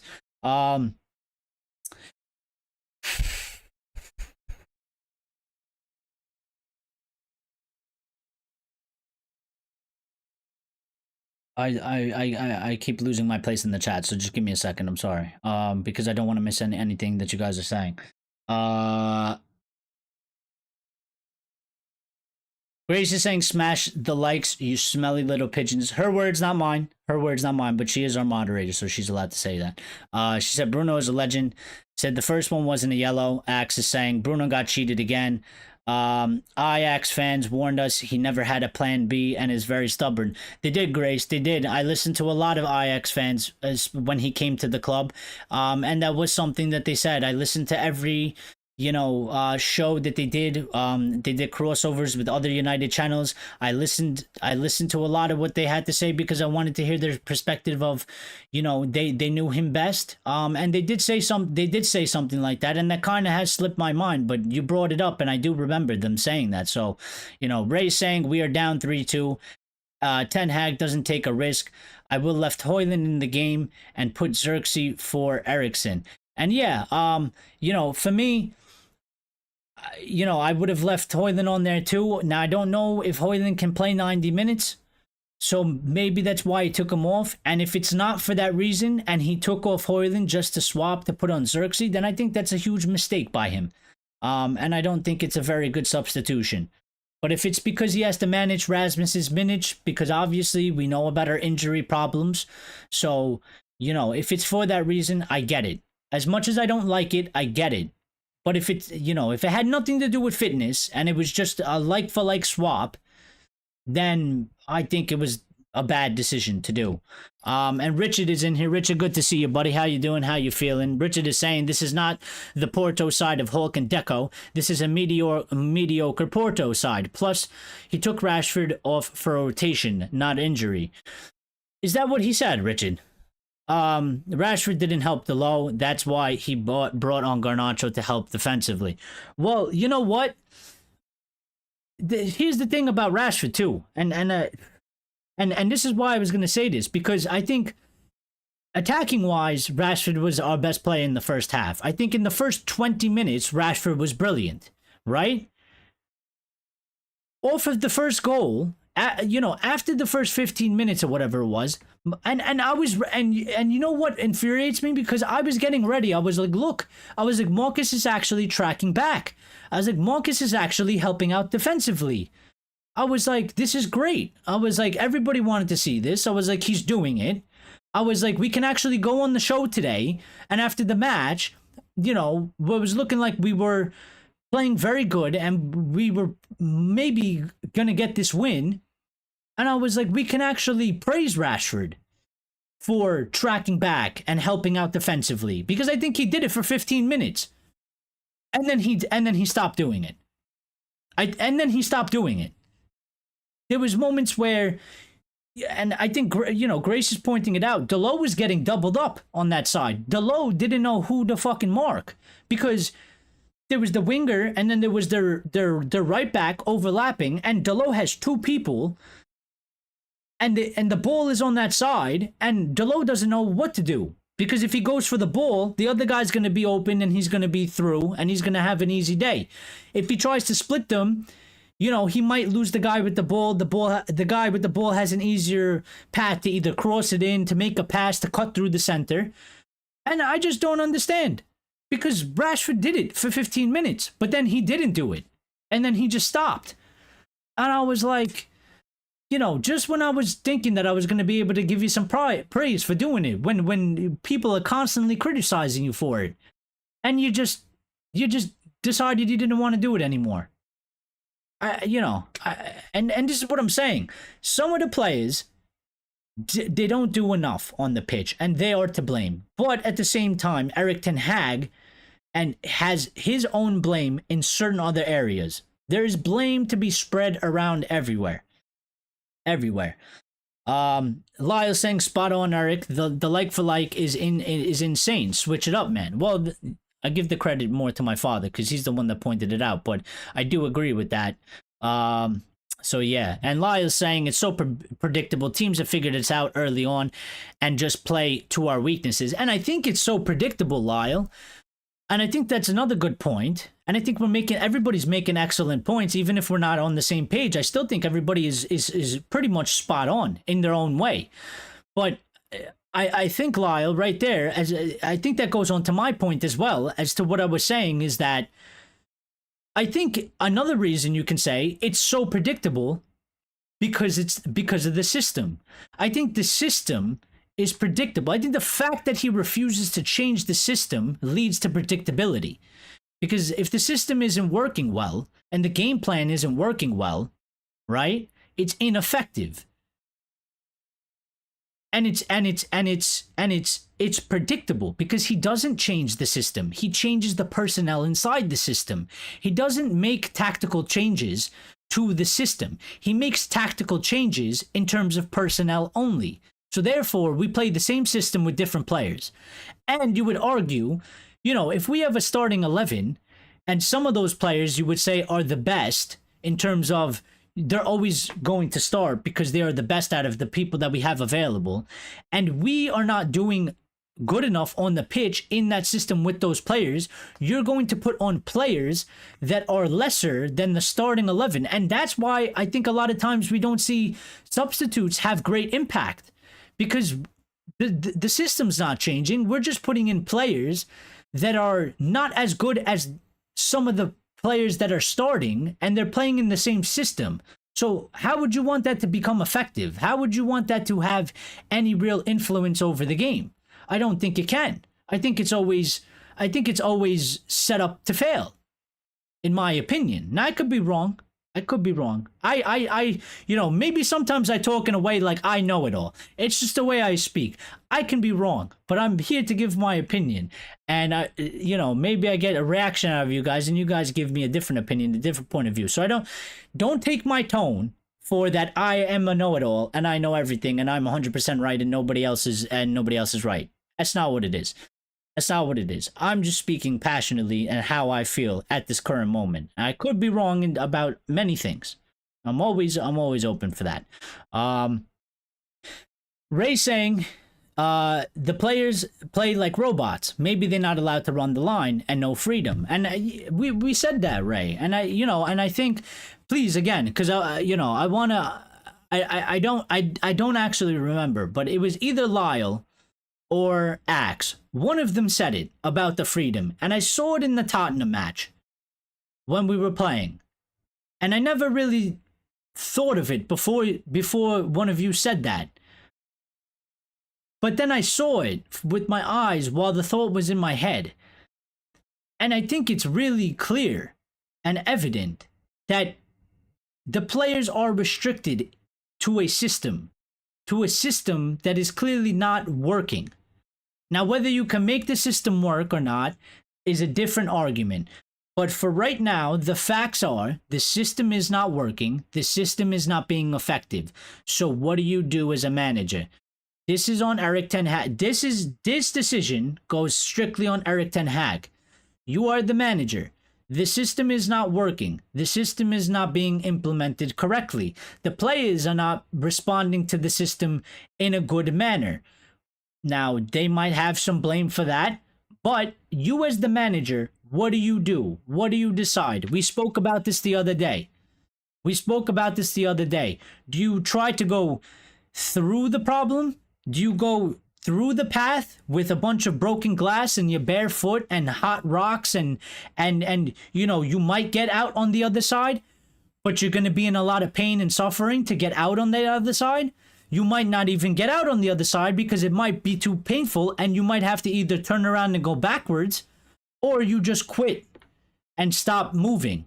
I keep losing my place in the chat, so just give me a second. I'm sorry. Because I don't want to miss anything that you guys are saying. Grace is saying, smash the likes, you smelly little pigeons. Her words, not mine. Her words, not mine, but she is our moderator, so she's allowed to say that. She said, Bruno is a legend. Said the first one wasn't a yellow. Axe is saying, Bruno got cheated again. Ajax fans warned us he never had a plan B and is very stubborn. They did, Grace. They did. I listened to a lot of Ajax fans when he came to the club. And that was something that they said. I listened to every show that they did. They did crossovers with other United channels. I listened to a lot of what they had to say because I wanted to hear their perspective of, they knew him best. And they did say something like that, and that kind of has slipped my mind, but you brought it up and I do remember them saying that. So, Ray's saying we are down 3-2. Ten Hag doesn't take a risk. I will left Højlund in the game and put Xerxes for Eriksen. And yeah, for me, I would have left Højlund on there too. Now, I don't know if Højlund can play 90 minutes, so maybe that's why he took him off. And if it's not for that reason, and he took off Højlund just to swap to put on Xerxes, then I think that's a huge mistake by him. And I don't think it's a very good substitution. But if it's because he has to manage Rasmus's minutes, because obviously we know about our injury problems, so, if it's for that reason, I get it. As much as I don't like it, I get it. But if it's, if it had nothing to do with fitness and it was just a like-for-like swap, then I think it was a bad decision to do. And Richard is in here. Richard, good to see you, buddy. How you doing? How you feeling? Richard is saying this is not the Porto side of Hulk and Deco. This is a mediocre Porto side. Plus, he took Rashford off for rotation, not injury. Is that what he said, Richard? Rashford didn't help the low. That's why he brought on Garnacho to help defensively. Well, you know what? Here's the thing about Rashford too, and this is why I was going to say this, because I think attacking wise, Rashford was our best player in the first half. I think in the first 20 minutes, Rashford was brilliant, right? Off of the first goal, after the first 15 minutes or whatever it was, and I was, and you know what infuriates me? Because I was getting ready. I was like, look, Marcus is actually tracking back. I was like, Marcus is actually helping out defensively. I was like, this is great. I was like, everybody wanted to see this. I was like, he's doing it. I was like, we can actually go on the show today. And after the match, it was looking like we were playing very good and we were maybe going to get this win. And I was like, we can actually praise Rashford for tracking back and helping out defensively, because I think he did it for 15 minutes. And then he stopped doing it. There was moments where, and I think, Grace is pointing it out, Dalot was getting doubled up on that side. Dalot didn't know who to fucking mark, because there was the winger and then there was their right back overlapping, and Dalot has two people, and the ball is on that side, and Dalot doesn't know what to do. Because if he goes for the ball, the other guy's going to be open and he's going to be through and he's going to have an easy day. If he tries to split them, he might lose the guy with the ball. The guy with the ball has an easier path to either cross it in, to make a pass, to cut through the center. And I just don't understand. Because Rashford did it for 15 minutes, but then he didn't do it. And then he just stopped. And I was like, just when I was thinking that I was going to be able to give you some praise for doing it, when people are constantly criticizing you for it, and you just decided you didn't want to do it anymore. And this is what I'm saying. Some of the players, they don't do enough on the pitch, and they are to blame. But at the same time, Erik Ten Hag has his own blame in certain other areas. There is blame to be spread around everywhere. Lyle saying spot on, Erik. The like for like is insane. Switch it up, man. Well, I give the credit more to my father because he's the one that pointed it out, but I do agree with that. So yeah, and Lyle's saying it's so predictable. Teams have figured it out early on and just play to our weaknesses. And I think it's so predictable, Lyle. And I think that's another good point. And I think everybody's making excellent points, even if we're not on the same page. I still think everybody is pretty much spot on in their own way. But I think, Lyle, right there, I think that goes on to my point as well, as to what I was saying, is that I think another reason you can say it's so predictable because of the system. I think the system is predictable. I think the fact that he refuses to change the system leads to predictability. Because if the system isn't working well and the game plan isn't working well, right? It's ineffective. And it's predictable because he doesn't change the system. He changes the personnel inside the system. He doesn't make tactical changes to the system. He makes tactical changes in terms of personnel only. So therefore, we play the same system with different players. And you would argue, if we have a starting 11 and some of those players you would say are the best in terms of they're always going to start because they are the best out of the people that we have available, and we are not doing good enough on the pitch in that system with those players, you're going to put on players that are lesser than the starting 11. And that's why I think a lot of times we don't see substitutes have great impact, because the system's not changing. We're just putting in players that are not as good as some of the players that are starting, and they're playing in the same system. So how would you want that to become effective? How would you want that to have any real influence over the game? I don't think it can. I think it's always set up to fail, in my opinion. Now, I could be wrong. I maybe sometimes I talk in a way like I know it all. It's just the way I speak. I can be wrong, but I'm here to give my opinion. And maybe I get a reaction out of you guys, and you guys give me a different opinion, a different point of view. So don't take my tone for that I am a know-it-all and I know everything and I'm 100% right and nobody else is right. That's not what it is. That's not what it is. I'm just speaking passionately and how I feel at this current moment. I could be wrong about many things. I'm always open for that. Ray saying the players play like robots. Maybe they're not allowed to run the line and no freedom. And we said that, Ray. And I think, please again, because I don't actually remember, but it was either Lyle or Axe. One of them said it about the freedom, and I saw it in the Tottenham match when we were playing, and I never really thought of it before one of you said that. But then I saw it with my eyes while the thought was in my head, and I think it's really clear and evident that the players are restricted to a system that is clearly not working. Now, whether you can make the system work or not is a different argument. But for right now, the facts are the system is not working. The system is not being effective. So what do you do as a manager? This is on Erik Ten Hag. This decision goes strictly on Erik Ten Hag. You are the manager. The system is not working. The system is not being implemented correctly. The players are not responding to the system in a good manner. Now, they might have some blame for that, but you as the manager, what do you do? What do you decide? We spoke about this the other day. Do you try to go through the problem? Do you go through the path with a bunch of broken glass and your bare foot and hot rocks and you might get out on the other side, but you're going to be in a lot of pain and suffering to get out on the other side? You might not even get out on the other side because it might be too painful and you might have to either turn around and go backwards, or you just quit and stop moving.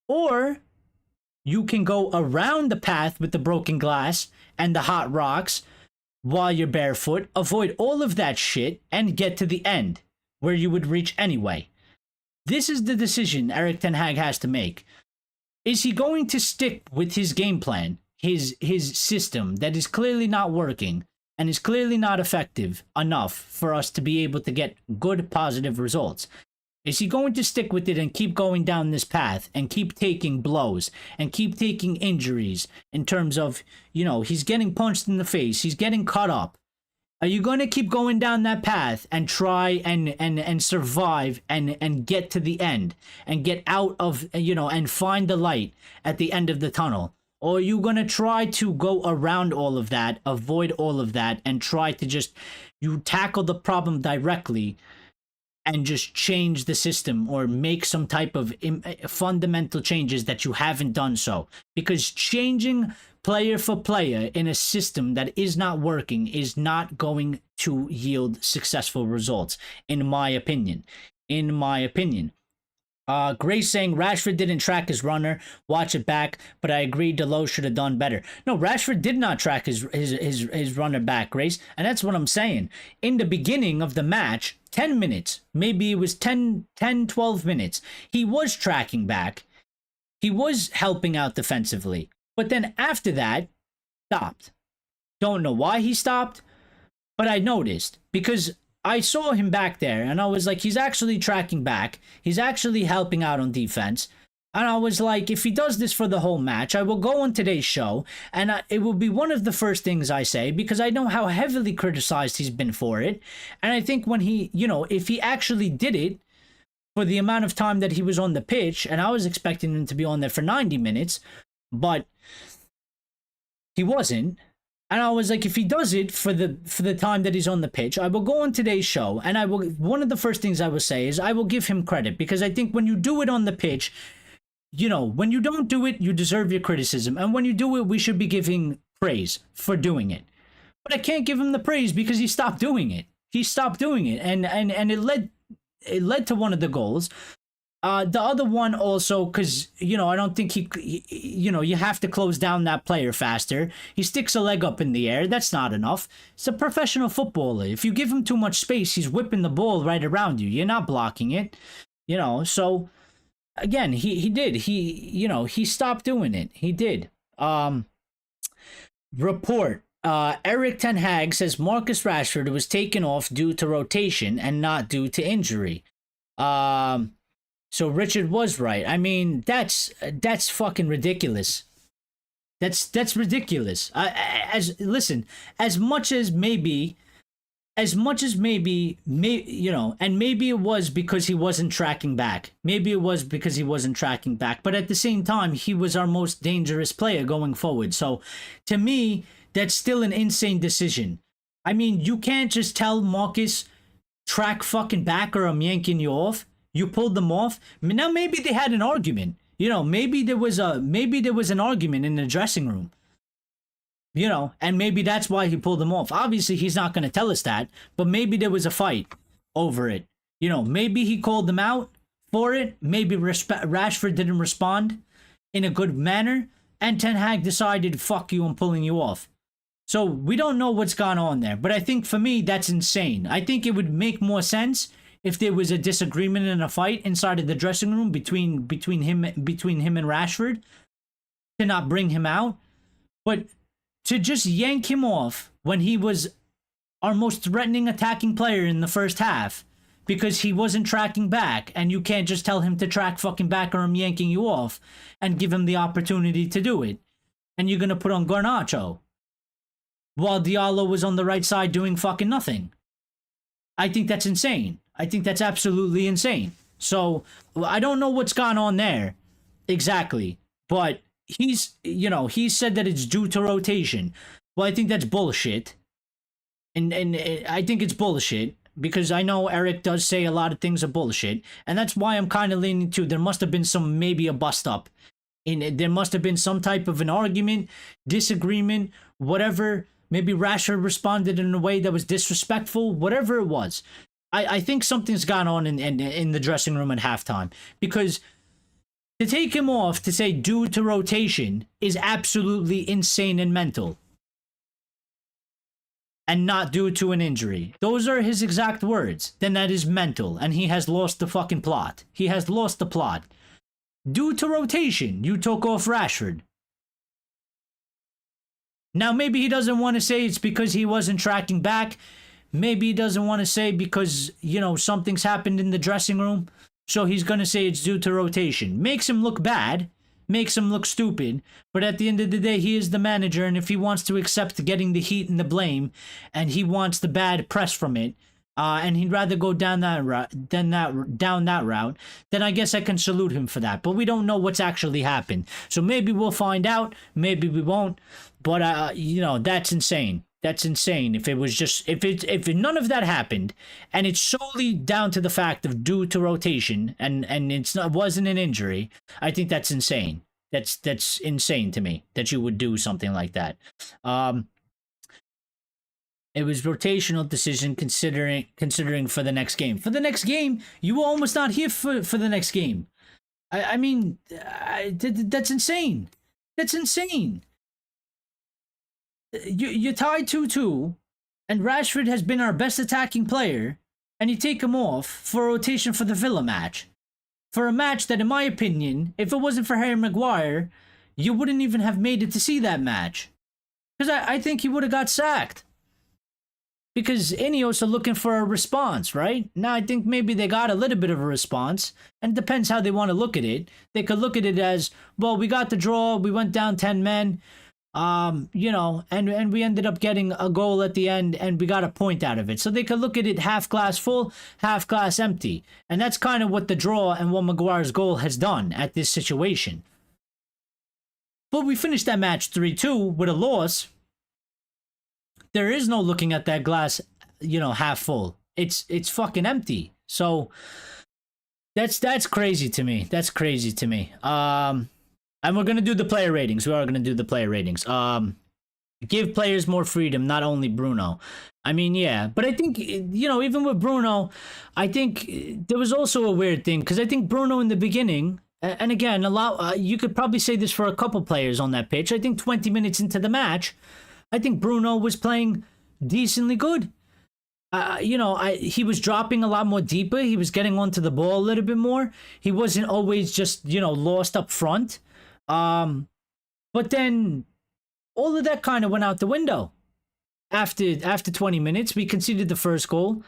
Or you can go around the path with the broken glass and the hot rocks while you're barefoot, avoid all of that shit, and get to the end where you would reach anyway. This is the decision Erik Ten Hag has to make. Is he going to stick with his game plan, his system that is clearly not working and is clearly not effective enough for us to be able to get good positive results? Is he going to stick with it and keep going down this path and keep taking blows and keep taking injuries in terms of, he's getting punched in the face, he's getting cut up? Are you going to keep going down that path and try and survive and get to the end and get out of, and find the light at the end of the tunnel? Or are you going to try to go around all of that, avoid all of that, and try to just, tackle the problem directly and just change the system or make some type of fundamental changes that you haven't done so? Because changing player for player in a system that is not working is not going to yield successful results, in my opinion. Grace saying Rashford didn't track his runner. Watch it back, but I agree Delos should have done better. No, Rashford did not track his runner back, Grace, and that's what I'm saying. In the beginning of the match, 10 minutes, maybe it was 12 minutes, he was tracking back. He was helping out defensively, but then after that, stopped. Don't know why he stopped, but I noticed because I saw him back there and I was like, he's actually tracking back. He's actually helping out on defense. And I was like, if he does this for the whole match, I will go on today's show and it will be one of the first things I say because I know how heavily criticized he's been for it. And I think when he, if he actually did it for the amount of time that he was on the pitch, and I was expecting him to be on there for 90 minutes, but he wasn't. And I was like, if he does it for the time that he's on the pitch, I will go on today's show and one of the first things I will say is I will give him credit, because I think when you do it on the pitch, when you don't do it, you deserve your criticism. And when you do it, we should be giving praise for doing it. But I can't give him the praise because he stopped doing it. And it led to one of the goals. The other one also, because, I don't think you have to close down that player faster. He sticks a leg up in the air. That's not enough. It's a professional footballer. If you give him too much space, he's whipping the ball right around you. You're not blocking it, so again, he did. He stopped doing it. He did. Report. Erik Ten Hag says Marcus Rashford was taken off due to rotation and not due to injury. So Richard was right. I mean, that's fucking ridiculous. That's ridiculous. Listen, as much as maybe, you know, and maybe it was because he wasn't tracking back. Maybe it was because he wasn't tracking back. But at the same time, he was our most dangerous player going forward. So, to me, that's still an insane decision. I mean, you can't just tell Marcus, track fucking back or I'm yanking you off. You pulled them off. Now maybe they had an argument. You know, maybe there was an argument in the dressing room. You know, and maybe that's why he pulled them off. Obviously, he's not going to tell us that, but maybe there was a fight over it. You know, maybe he called them out for it. Maybe Rashford didn't respond in a good manner, and Ten Hag decided, fuck you, I'm pulling you off. So we don't know what's gone on there, but I think for me, that's insane. I think it would make more sense if there was a disagreement and a fight inside of the dressing room between him and Rashford to not bring him out, but to just yank him off when he was our most threatening attacking player in the first half because he wasn't tracking back, and you can't just tell him to track fucking back or I'm yanking you off and give him the opportunity to do it. And you're going to put on Garnacho while Diallo was on the right side doing fucking nothing. I think that's insane. I think that's absolutely insane. So I don't know what's gone on there exactly, but he said that it's due to rotation. Well, I think that's bullshit. And I think it's bullshit because I know Erik does say a lot of things are bullshit. And that's why I'm kind of leaning to there must have been maybe a bust up. There must have been some type of an argument, disagreement, whatever. Maybe Rashford responded in a way that was disrespectful, whatever it was. I think something's gone on in the dressing room at halftime because to take him off to say due to rotation is absolutely insane and mental. And not due to an injury. Those are his exact words. Then that is mental. And he has lost the fucking plot. He has lost the plot. Due to rotation, you took off Rashford. Now, maybe he doesn't want to say it's because he wasn't tracking back. Maybe he doesn't want to say because, you know, something's happened in the dressing room. So he's going to say it's due to rotation. Makes him look bad. Makes him look stupid. But at the end of the day, he is the manager. And if he wants to accept getting the heat and the blame, and he wants the bad press from it, and he'd rather go down that route, then I guess I can salute him for that. But we don't know what's actually happened. So maybe we'll find out. Maybe we won't. But, you know, that's insane. That's insane. If it was just, if none of that happened, and it's solely down to the fact of due to rotation, and wasn't an injury, I think that's insane. That's insane to me that you would do something like that. It was rotational decision considering for the next game. For the next game, you were almost not here for the next game. I mean, that's insane. That's insane. You tied 2-2, and Rashford has been our best attacking player, and you take him off for rotation for the Villa match. For a match that, in my opinion, if it wasn't for Harry Maguire, you wouldn't even have made it to see that match. Because I think he would have got sacked. Because INEOS are looking for a response, right? Now, I think maybe they got a little bit of a response, and it depends how they want to look at it. They could look at it as, well, we got the draw, we went down 10 men, you know, and we ended up getting a goal at the end, and we got a point out of it. So they could look at it half glass full, half glass empty. And that's kind of what the draw and what Maguire's goal has done at this situation. But we finished that match 3-2 with a loss. There is no looking at that glass, you know, half full. It's fucking empty. So that's crazy to me. That's crazy to me. And we're going to do the player ratings. We are going to do the player ratings. Give players more freedom, not only Bruno. I mean, yeah. But I think, you know, even with Bruno, I think there was also a weird thing. Because I think Bruno in the beginning, and again, you could probably say this for a couple players on that pitch. I think 20 minutes into the match, I think Bruno was playing decently good. You know, he was dropping a lot more deeper. He was getting onto the ball a little bit more. He wasn't always just, you know, lost up front. But But then all of that kind of went out the window. After 20 minutes, we conceded the first goal,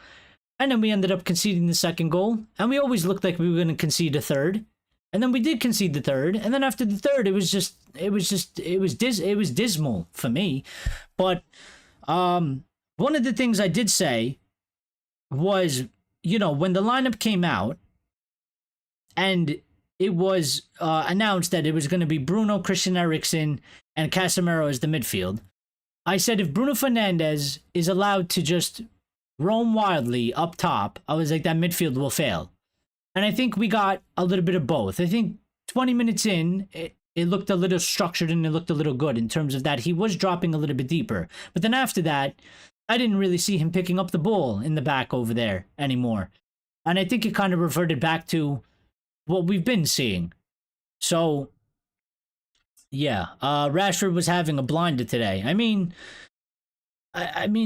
and then we ended up conceding the second goal, and we always looked like we were going to concede a third. And then we did concede the third, and then after the third, it was dismal for me. But one of the things I did say was, when the lineup came out and it was announced that it was going to be Bruno, Christian Eriksen, and Casemiro as the midfield, I said if Bruno Fernandes is allowed to just roam wildly up top, I was like, that midfield will fail. And I think we got a little bit of both. I think 20 minutes in, it looked a little structured and it looked a little good in terms of that he was dropping a little bit deeper. But then after that, I didn't really see him picking up the ball in the back over there anymore. And I think it kind of reverted back to what we've been seeing. So, yeah, Rashford was having a blinder today. I mean,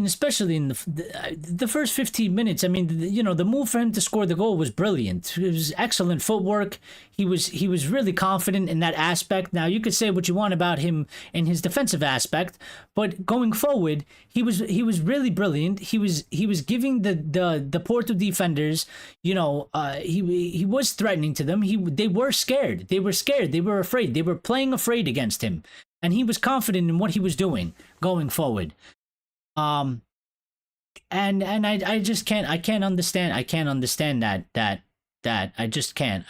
especially in the first 15 minutes. I mean, the move for him to score the goal was brilliant. It was excellent footwork. He was really confident in that aspect. Now, you could say what you want about him in his defensive aspect, but going forward, he was really brilliant. He was giving the Porto defenders, he was threatening to them. They were scared. They were scared. They were afraid. They were playing afraid against him, and he was confident in what he was doing going forward. And I just can't understand that I just can't.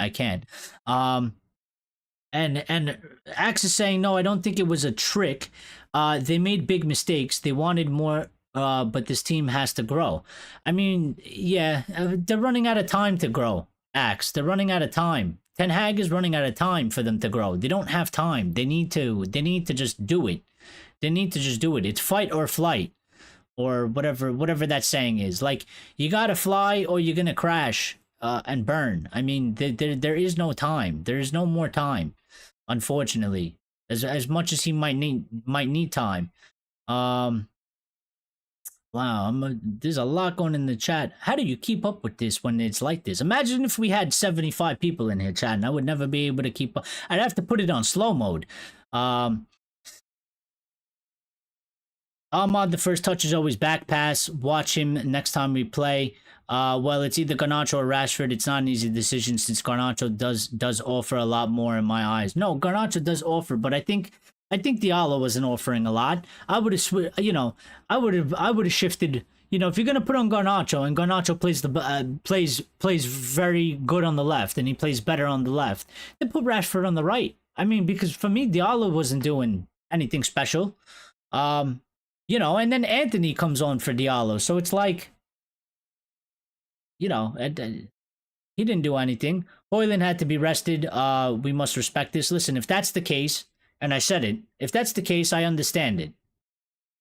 And Axe is saying, no, I don't think it was a trick. They made big mistakes. They wanted more, but this team has to grow. I mean, yeah, they're running out of time to grow, Axe. They're running out of time. Ten Hag is running out of time for them to grow. They don't have time. They need to just do it. They need to just do it. It's fight or flight. Or whatever that saying is. Like, you gotta fly or you're gonna crash and burn. I mean, there is no time. There is no more time, unfortunately. As much as he might need time. Wow, there's a lot going in the chat. How do you keep up with this when it's like this? Imagine if we had 75 people in here chatting. I would never be able to keep up. I'd have to put it on slow mode. Ahmad, the first touch is always back pass. Watch him next time we play. Well, it's either Garnacho or Rashford. It's not an easy decision since Garnacho does offer a lot more in my eyes. No, Garnacho does offer, but I think Diallo wasn't offering a lot. I would have, I would have shifted. If you're gonna put on Garnacho and Garnacho plays very good on the left and he plays better on the left, then put Rashford on the right. I mean, because for me, Diallo wasn't doing anything special. And then Anthony comes on for Diallo. So it's like, he didn't do anything. Højlund had to be rested. We must respect this. Listen, if that's the case, and I said it, if that's the case, I understand it.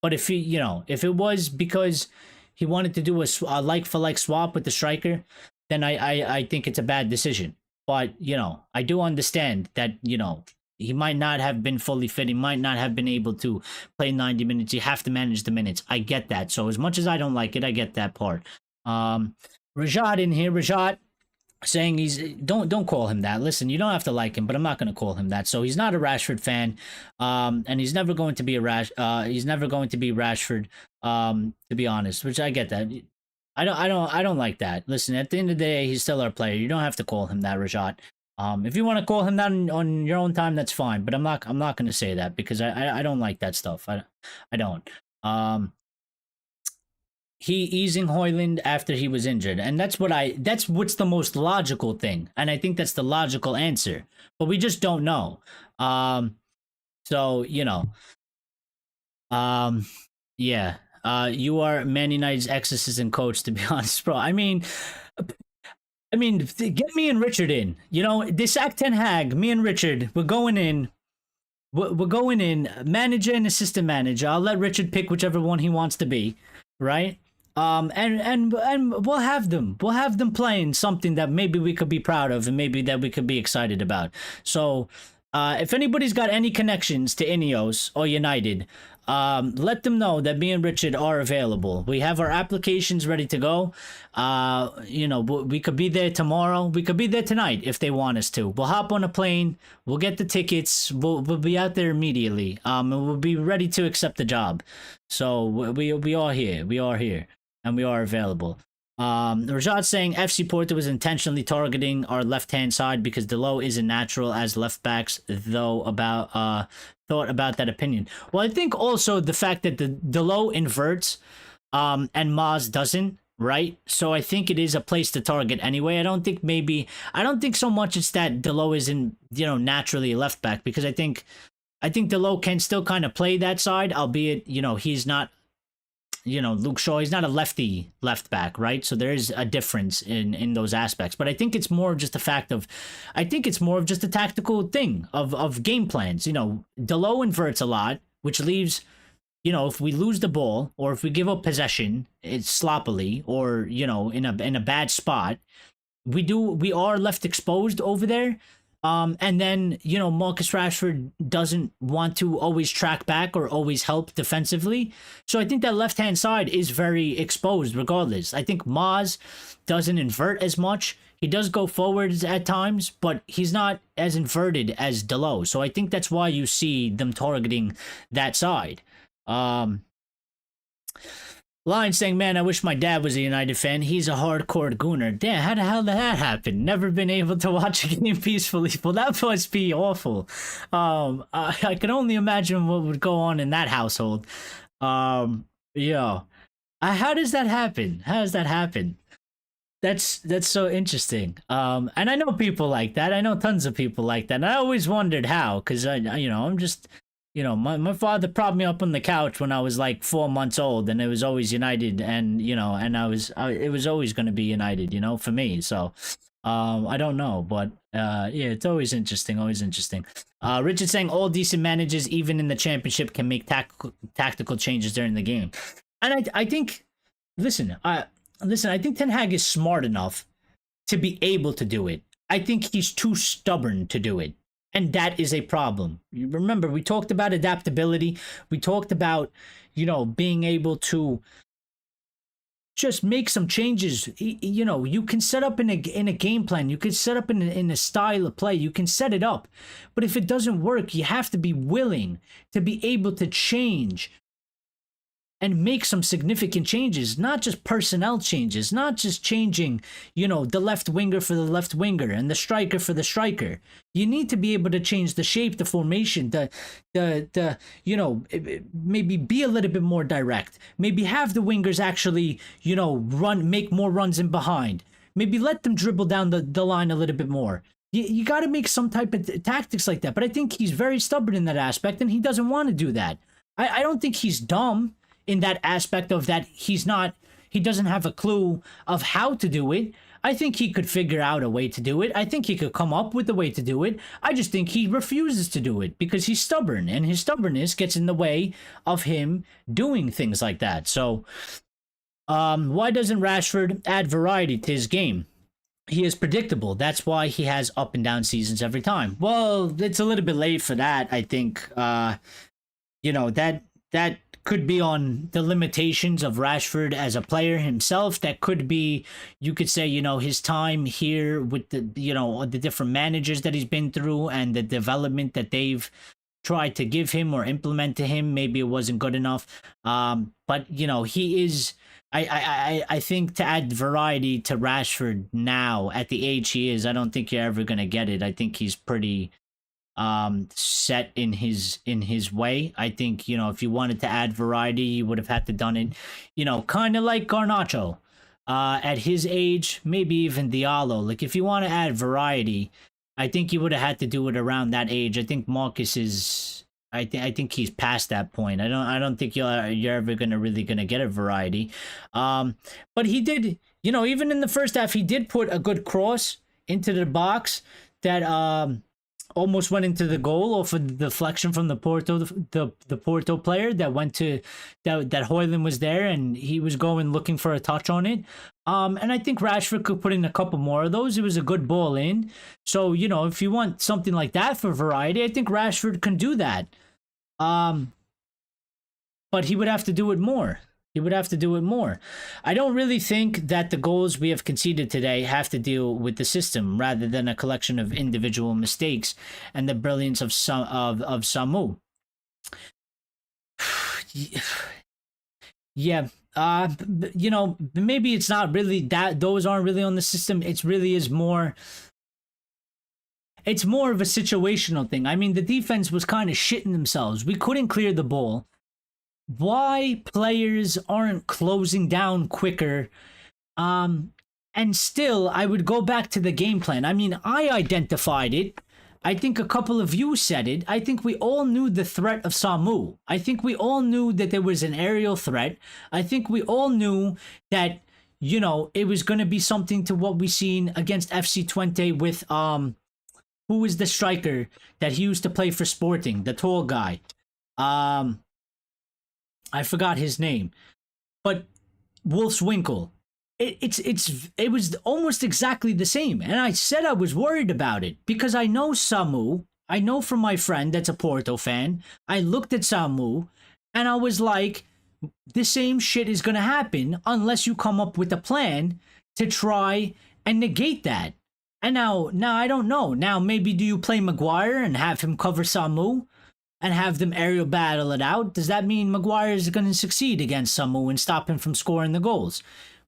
But if if it was because he wanted to do a like-for-like swap with the striker, then I think it's a bad decision. But, I do understand that, he might not have been fully fit. He might not have been able to play 90 minutes. You have to manage the minutes. I get that. So as much as I don't like it, I get that part. Rajat in here. Rajat saying don't call him that. Listen, you don't have to like him, but I'm not going to call him that. So he's not a Rashford fan. And he's never going to be Rashford, to be honest, which I get that. I don't like that. Listen, at the end of the day, he's still our player. You don't have to call him that, Rajat. If you want to call him that on your own time, that's fine. But I'm not going to say that because I don't like that stuff. I don't. He easing Højlund after he was injured, and that's what's the most logical thing, and I think that's the logical answer. But we just don't know. So yeah. You are Man United's exorcism coach, to be honest, bro. I mean, get me and Richard in. They sacked Ten Hag. Me and Richard, we're going in. We're going in. Manager and assistant manager. I'll let Richard pick whichever one he wants to be, right? And we'll have them. We'll have them playing something that maybe we could be proud of and maybe that we could be excited about. So If anybody's got any connections to INEOS or United, let them know that me and Richard are available. We have our applications ready to go. We could be there tomorrow. We could be there tonight if they want us to. We'll hop on a plane. We'll get the tickets. We'll be out there immediately. And we'll be ready to accept the job. So we are here. We are here, and we are available. Rajat saying FC Porto was intentionally targeting our left-hand side because Delo isn't natural as left backs, though thought about that opinion. Well, I think also the fact that the Delo inverts and Maz doesn't, right? So I think it is a place to target anyway. I don't think so much it's that Delo isn't, naturally a left back, because I think Delo can still kind of play that side, albeit, he's not, Luke Shaw, he's not a lefty left back, right? So there is a difference in those aspects. But I think it's more of just a tactical thing of game plans. Delo inverts a lot, which leaves, if we lose the ball or if we give up possession, it's sloppily or, in a bad spot, we are left exposed over there. And then, Marcus Rashford doesn't want to always track back or always help defensively. So I think that left-hand side is very exposed regardless. I think Maz doesn't invert as much. He does go forwards at times, but he's not as inverted as Delo. So I think that's why you see them targeting that side. Lion saying, man, I wish my dad was a United fan. He's a hardcore gooner. Damn, how the hell did that happen? Never been able to watch a game peacefully. Well, that must be awful. I can only imagine what would go on in that household. Yeah. How does that happen? How does that happen? That's so interesting. And I know people like that. I know tons of people like that. And I always wondered how, because I'm just... my father propped me up on the couch when I was like 4 months old, and it was always United, and it was always going to be United, for me. So, I don't know, but yeah, it's always interesting, Richard saying all decent managers, even in the championship, can make tactical changes during the game, and I think, I think Ten Hag is smart enough to be able to do it. I think he's too stubborn to do it. And that is a problem. You remember, we talked about adaptability. We talked about, being able to just make some changes. You can set up in a game plan. You can set up in a style of play. You can set it up. But if it doesn't work, you have to be willing to be able to change and make some significant changes, not just personnel changes, not just changing, the left winger for the left winger and the striker for the striker. You need to be able to change the shape, the formation, maybe be a little bit more direct. Maybe have the wingers actually, make more runs in behind. Maybe let them dribble down the line a little bit more. You got to make some type of tactics like that. But I think he's very stubborn in that aspect, and he doesn't want to do that. I don't think he's dumb in that aspect of that he doesn't have a clue of how to do it. I think he could figure out a way to do it. I think he could come up with a way to do it. I just think he refuses to do it because he's stubborn, and his stubbornness gets in the way of him doing things like that. So, why doesn't Rashford add variety to his game? He is predictable. That's why he has up and down seasons every time. Well, it's a little bit late for that, I think. That could be on the limitations of Rashford as a player himself. That could be, you could say, his time here with the different managers that he's been through and the development that they've tried to give him or implement to him. Maybe it wasn't good enough. But he is, I think, to add variety to Rashford now at the age he is, I don't think you're ever going to get it. I think he's pretty set in his way. I think, if you wanted to add variety, you would have had to done it, kind of like Garnacho at his age, maybe even Diallo. Like, if you want to add variety, I think you would have had to do it around that age. I think Marcus is, I think he's past that point. I don't think you're ever gonna get a variety. But he did, even in the first half, he did put a good cross into the box that almost went into the goal off of the deflection from the Porto player that went to that Højlund was there and he was going looking for a touch on it. And I think Rashford could put in a couple more of those. It was a good ball in. So, you know, if you want something like that for variety, I think Rashford can do that. Um, but he would have to do it more. He would have to do it more. I don't really think that the goals we have conceded today have to deal with the system rather than a collection of individual mistakes and the brilliance of Samu. Yeah. You know, maybe it's not really that those aren't really on the system. It's really is more. It's more of a situational thing. I mean, the defense was kind of shitting themselves. We couldn't clear the ball. Why players aren't closing down quicker? And still, I would go back to the game plan. I mean, I identified it. I think a couple of you said it. I think we all knew the threat of Samu. I think we all knew that there was an aerial threat. I think we all knew that, you know, it was going to be something to what we seen against FC Twente with, who was the striker that he used to play for Sporting, the tall guy. I forgot his name, but Wolfswinkel. It was almost exactly the same, and I said I was worried about it because I know Samu. I know from my friend that's a Porto fan. I looked at Samu, and I was like, the same shit is gonna happen unless you come up with a plan to try and negate that. And now I don't know. Now maybe do you play Maguire and have him cover Samu? And have them aerial battle it out? Does that mean Maguire is going to succeed against Samu and stop him from scoring the goals?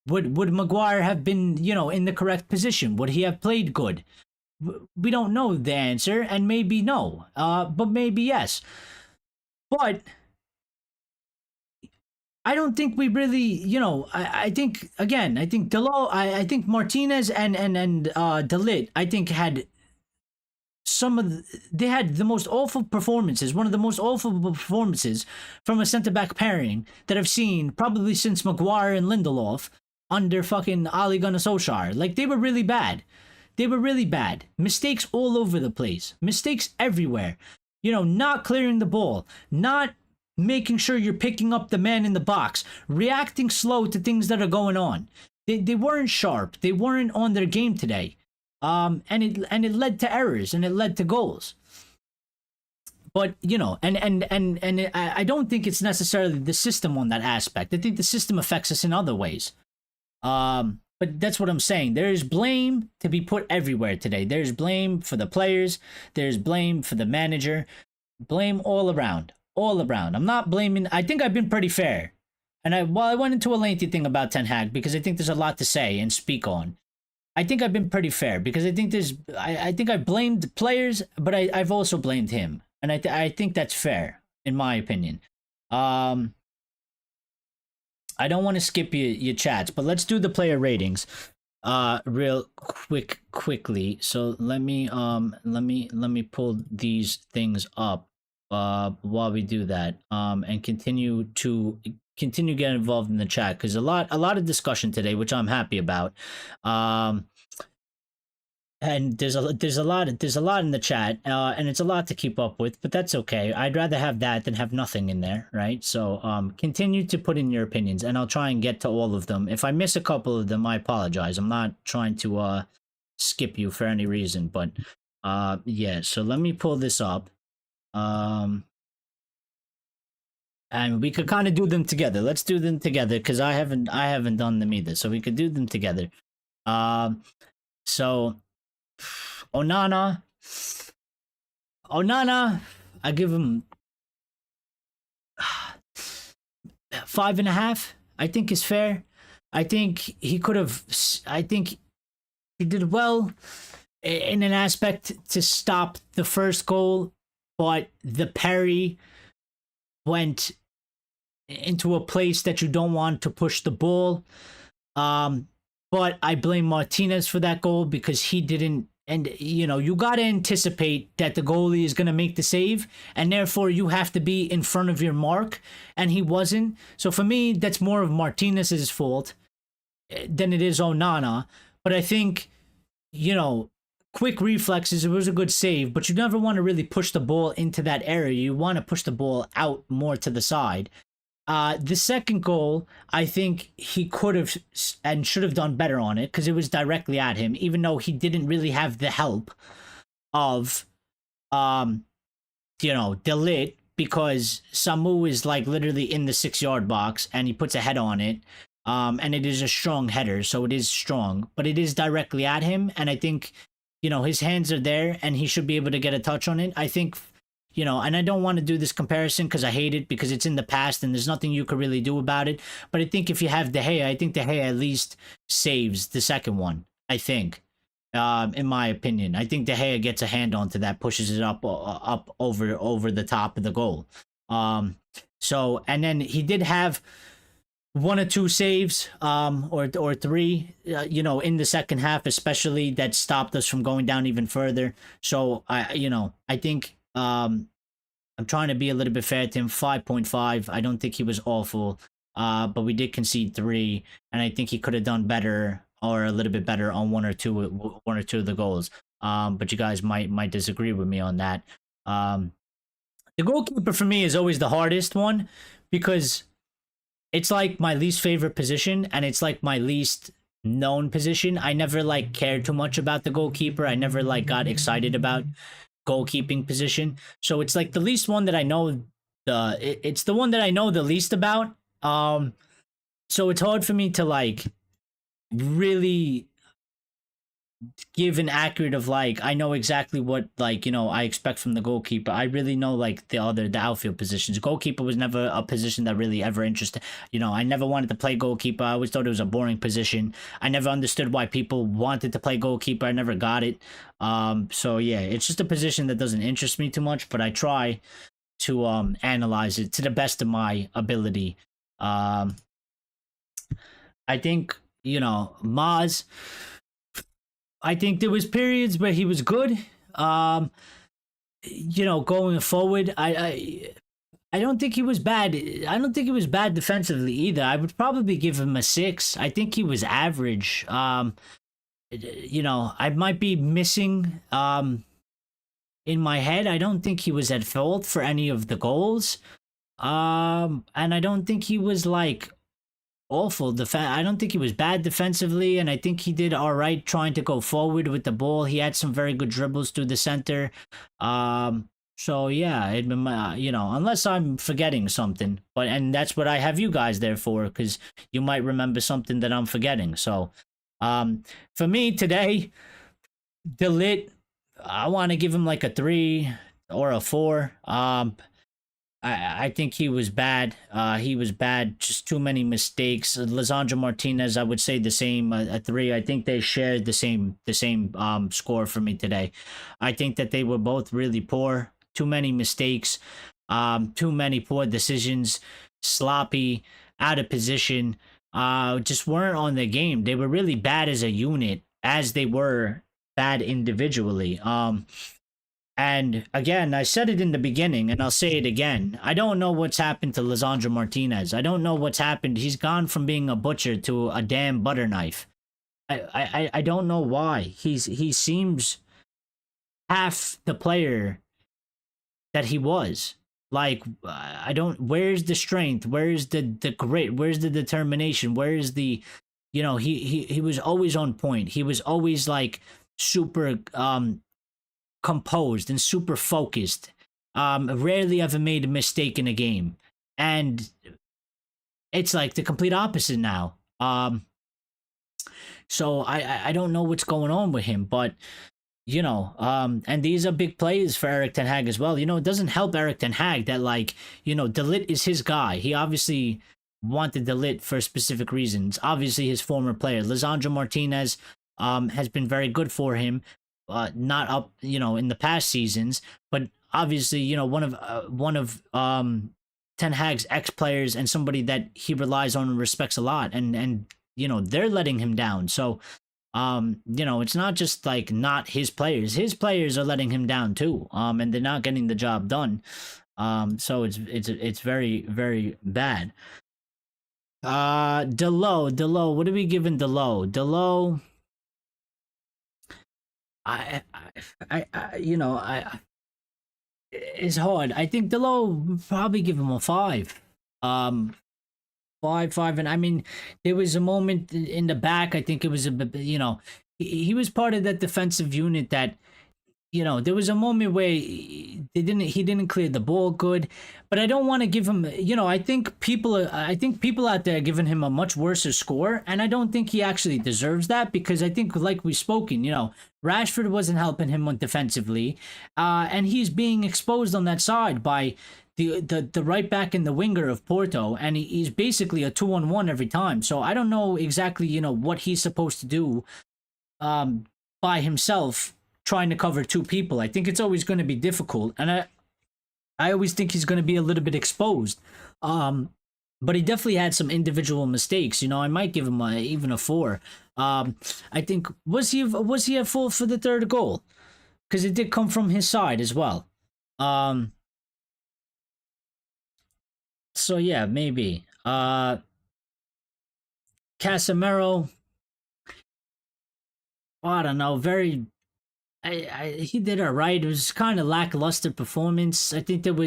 Would Maguire have been, you know, in the correct position? Would he have played good? We don't know the answer, and maybe no, but maybe yes. But I don't think we really, you know, I think again, I think Delo, I think Martinez and Delit, I think had they had the most awful performances, one of the most awful performances from a center-back pairing that I've seen probably since Maguire and Lindelof under fucking Ole Gunnar Solskjaer. Like, they were really bad. They were really bad. Mistakes all over the place. Mistakes everywhere. You know, not clearing the ball, not making sure you're picking up the man in the box, reacting slow to things that are going on. They weren't sharp. They weren't on their game today. And it led to errors and it led to goals. But, you know, I don't think it's necessarily the system on that aspect. I think the system affects us in other ways. But that's what I'm saying. There is blame to be put everywhere today. There's blame for the players. There's blame for the manager. Blame all around. All around. I'm not blaming. I think I've been pretty fair. And I went into a lengthy thing about Ten Hag because I think there's a lot to say and speak on. I think I've been pretty fair because I think I think I blamed players, but I've also blamed him. And I think that's fair, in my opinion. I don't want to skip your chats, but let's do the player ratings real quickly. So let me pull these things up while we do that and continue getting involved in the chat because a lot of discussion today, which I'm happy about. And there's a lot in the chat, and it's a lot to keep up with, but that's okay. I'd rather have that than have nothing in there, right? So continue to put in your opinions, and I'll try and get to all of them. If I miss a couple of them, I apologize. I'm not trying to skip you for any reason, but yeah. So let me pull this up, and we could kind of do them together. Let's do them together because I haven't done them either, so we could do them together. So. Onana, I give him 5.5. I think is fair. I think he could have. I think he did well in an aspect to stop the first goal, but the parry went into a place that you don't want to push the ball. But I blame Martinez for that goal because he didn't. And, you know, you got to anticipate that the goalie is going to make the save, and therefore you have to be in front of your mark, and he wasn't. So for me, that's more of Martinez's fault than it is Onana. But I think, you know, quick reflexes, it was a good save, but you never want to really push the ball into that area. You want to push the ball out more to the side. The second goal, I think he could have and should have done better on it because it was directly at him, even though he didn't really have the help of, um, Delit, because Samu is like literally in the 6 yard box and he puts a head on it. And it is a strong header, so it is strong, but it is directly at him. And I think, his hands are there and he should be able to get a touch on it. I think, and I don't want to do this comparison because I hate it because it's in the past and there's nothing you could really do about it. But I think if you have De Gea, I think De Gea at least saves the second one, I think. In my opinion, I think De Gea gets a hand onto that, pushes it up over the top of the goal. So, and then he did have one or two saves, or three, in the second half, especially, that stopped us from going down even further. So I think, I'm trying to be a little bit fair to him. 5.5. I don't think he was awful. But we did concede 3, and I think he could have done better or a little bit better on one or two of the goals. But you guys might disagree with me on that. The goalkeeper for me is always the hardest one because it's like my least favorite position and it's like my least known position. I never like cared too much about the goalkeeper. I never like got excited about goalkeeping position. So it's like the least one that I know. It's the one that I know the least about. So it's hard for me to like really give an accurate of like I know exactly what I expect from the goalkeeper. I really know like the outfield positions. Goalkeeper was never a position that really ever interested. I never wanted to play goalkeeper. I always thought it was a boring position. I never understood why people wanted to play goalkeeper. I never got it. So yeah, it's just a position that doesn't interest me too much, but I try to analyze it to the best of my ability. I think Maz, I think there was periods where he was good. Going forward, I don't think he was bad. I don't think he was bad defensively either. I would probably give him a 6. I think he was average. I might be missing in my head. I don't think he was at fault for any of the goals. And I don't think he was like awful I don't think he was bad defensively, and I think he did all right trying to go forward with the ball. He had some very good dribbles through the center. So yeah, unless I'm forgetting something, and that's what I have you guys there for, because you might remember something that I'm forgetting. So for me today, Delit, I want to give him like a 3 or a 4. I think he was bad. He was bad. Just too many mistakes. Lisandro Martinez, I would say the same. A 3. I think they shared the same score for me today. I think that they were both really poor. Too many mistakes. Too many poor decisions. Sloppy. Out of position. Just weren't on the game. They were really bad as a unit, as they were bad individually. And again, I said it in the beginning, and I'll say it again. I don't know what's happened to Lisandro Martinez. I don't know what's happened. He's gone from being a butcher to a damn butter knife. I don't know why. He seems half the player that he was. Like, I don't. Where's the strength? Where's the grit? Where's the determination? Where's the, he was always on point. He was always like super composed and super focused. Rarely ever made a mistake in a game, and it's like the complete opposite now. So I don't know what's going on with him, but and these are big plays for Erik Ten Hag as well. It doesn't help Erik Ten Hag that De Ligt is his guy. He obviously wanted De Ligt for specific reasons. Obviously his former player Lisandro Martinez has been very good for him. Not up, in the past seasons, but obviously, one of Ten Hag's ex-players and somebody that he relies on and respects a lot, and they're letting him down. So, it's not just like not his players. His players are letting him down too. And they're not getting the job done. So it's very, very bad. Delo, what are we giving Delo? Delo, I it's hard. I think Delo would probably give him a 5. Um, 5-5, and I mean, there was a moment in the back. I think it was he was part of that defensive unit that there was a moment where he didn't clear the ball good, but I don't want to give him, I think people out there are giving him a much worse score, and I don't think he actually deserves that, because I think, like we've spoken, Rashford wasn't helping him defensively, and he's being exposed on that side by the right back and the winger of Porto, and he's basically a 2-on-1 every time. So I don't know exactly, what he's supposed to do by himself, trying to cover two people. I think it's always going to be difficult, and I always think he's going to be a little bit exposed. But he definitely had some individual mistakes. I might give him even a 4. I think was he at fault for the third goal, because it did come from his side as well. So yeah, maybe. Casemiro, I don't know. He did all right. It was kind of lackluster performance. I think it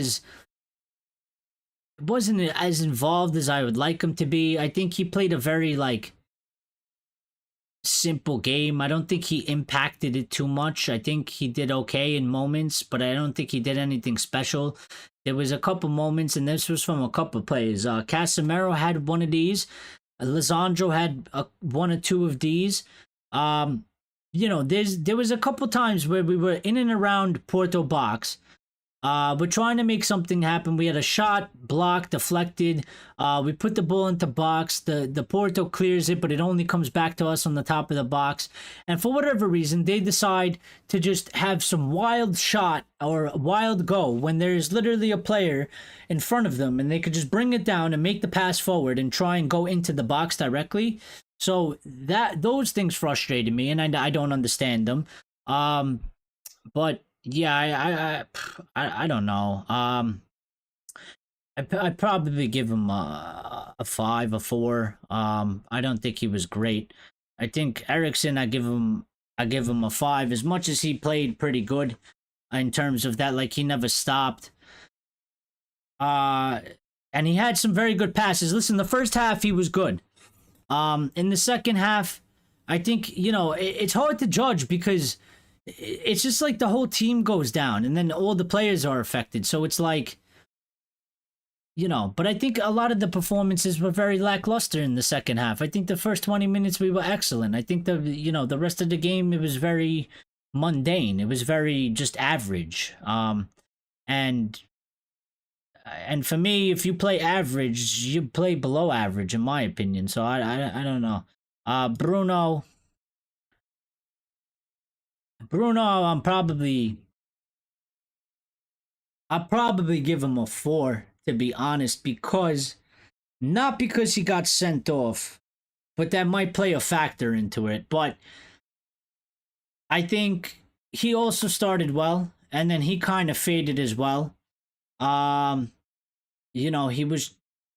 wasn't as involved as I would like him to be. I think he played a very simple game. I don't think he impacted it too much. I think he did okay in moments, but I don't think he did anything special. There was a couple moments, and this was from a couple plays. Casemiro had one of these. Lisandro had one or two of these. There was a couple times where we were in and around Porto box. We're trying to make something happen. We had a shot, blocked, deflected. We put the ball into box. The Porto clears it, but it only comes back to us on the top of the box. And for whatever reason, they decide to just have some wild shot or wild go when there's literally a player in front of them, and they could just bring it down and make the pass forward and try and go into the box directly. So those things frustrated me, and I don't understand them. But yeah, I don't know. I'd probably give him a 5, a 4. I don't think he was great. I think Eriksen, I give him a 5. As much as he played pretty good in terms of that, he never stopped. And he had some very good passes. Listen, the first half he was good. In the second half, I think it's hard to judge, because it's just the whole team goes down, and then all the players are affected. So it's but I think a lot of the performances were very lackluster in the second half. I think the first 20 minutes we were excellent. I think the rest of the game, it was very mundane. It was very just average. And for me, if you play average, you play below average, in my opinion. So I don't know. Bruno, I'll probably give him a 4, to be honest, not because he got sent off, but that might play a factor into it. But I think he also started well, and then he kind of faded as well.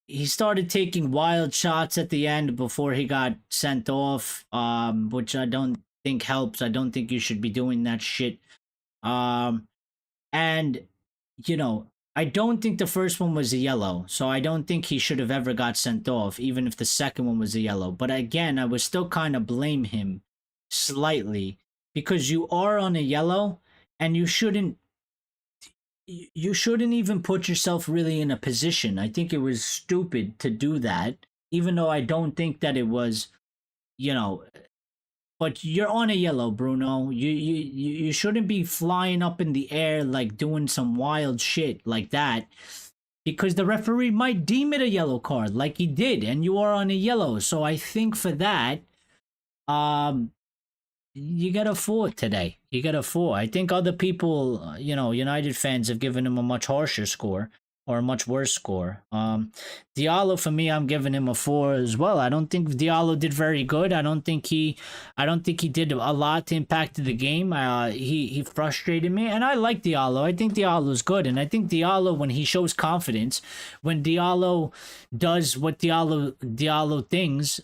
He started taking wild shots at the end before he got sent off, which I don't think helps. I don't think you should be doing that shit. And I don't think the first one was a yellow, so I don't think he should have ever got sent off, even if the second one was a yellow. But again, I would still kind of blame him slightly, because you are on a yellow, and you shouldn't even put yourself really in a position. I think it was stupid to do that, even though I don't think that it was, but you're on a yellow, Bruno. You shouldn't be flying up in the air doing some wild shit like that, because the referee might deem it a yellow card like he did, and you are on a yellow. So I think for that, you got a 4 today. You got a 4. I think other people, United fans, have given him a much harsher score, or a much worse score. Diallo, for me, I'm giving him a 4 as well. I don't think Diallo did very good. I don't think he did a lot to impact the game. He frustrated me, and I like Diallo. I think Diallo's good, and I think Diallo, when he shows confidence, when Diallo does what Diallo things,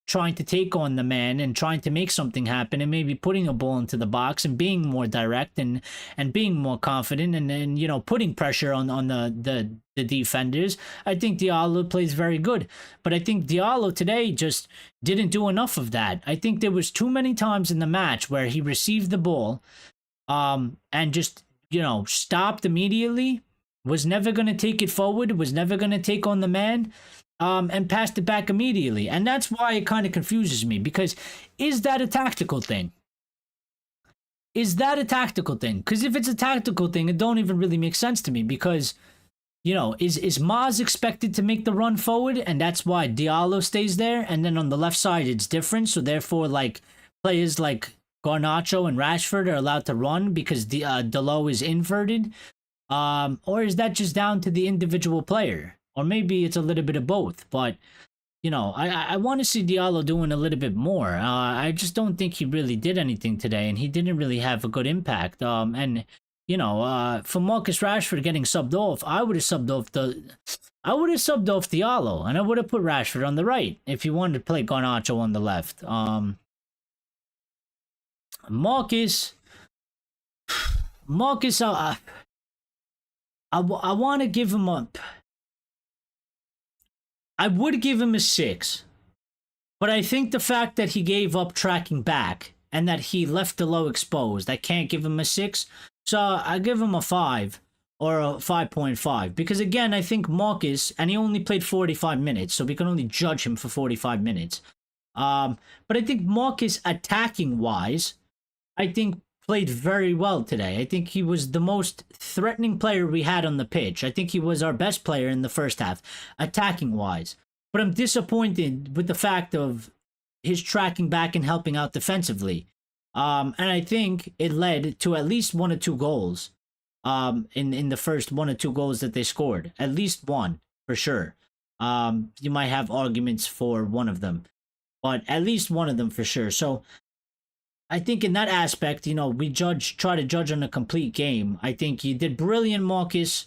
trying to take on the man and trying to make something happen and maybe putting a ball into the box and being more direct and being more confident and putting pressure on the defenders. I think Diallo plays very good, but I think Diallo today just didn't do enough of that. I think there was too many times in the match where he received the ball and just stopped immediately, was never going to take it forward, was never going to take on the man, and passed it back immediately. And that's why it kind of confuses me, because is that a tactical thing? Is that a tactical thing? Because if it's a tactical thing, it don't even really make sense to me, because, is Maz expected to make the run forward, and that's why Diallo stays there, and then on the left side it's different, so therefore, like, players like Garnacho and Rashford are allowed to run because the Dalot is inverted? Or is that just down to the individual player? Or maybe it's a little bit of both, but, I want to see Diallo doing a little bit more. I just don't think he really did anything today, and he didn't really have a good impact. For Marcus Rashford getting subbed off, I would have subbed off Diallo, and I would have put Rashford on the right if you wanted to play Garnacho on the left. Marcus, I want to give him up. I would give him a 6, but I think the fact that he gave up tracking back and that he left the low exposed, I can't give him a 6. So I give him a 5 or a 5.5, because again, I think Marcus, and he only played 45 minutes, so we can only judge him for 45 minutes. But I think Marcus, attacking wise, I think played very well today. I think he was the most threatening player we had on the pitch. I think he was our best player in the first half, attacking wise. But I'm disappointed with the fact of his tracking back and helping out defensively. And I think it led to at least 1 or 2 goals in the first 1 or 2 goals that they scored. At least one, for sure. You might have arguments for one of them, but at least one of them for sure. So I think in that aspect, we try to judge on a complete game. I think you did brilliant, Marcus,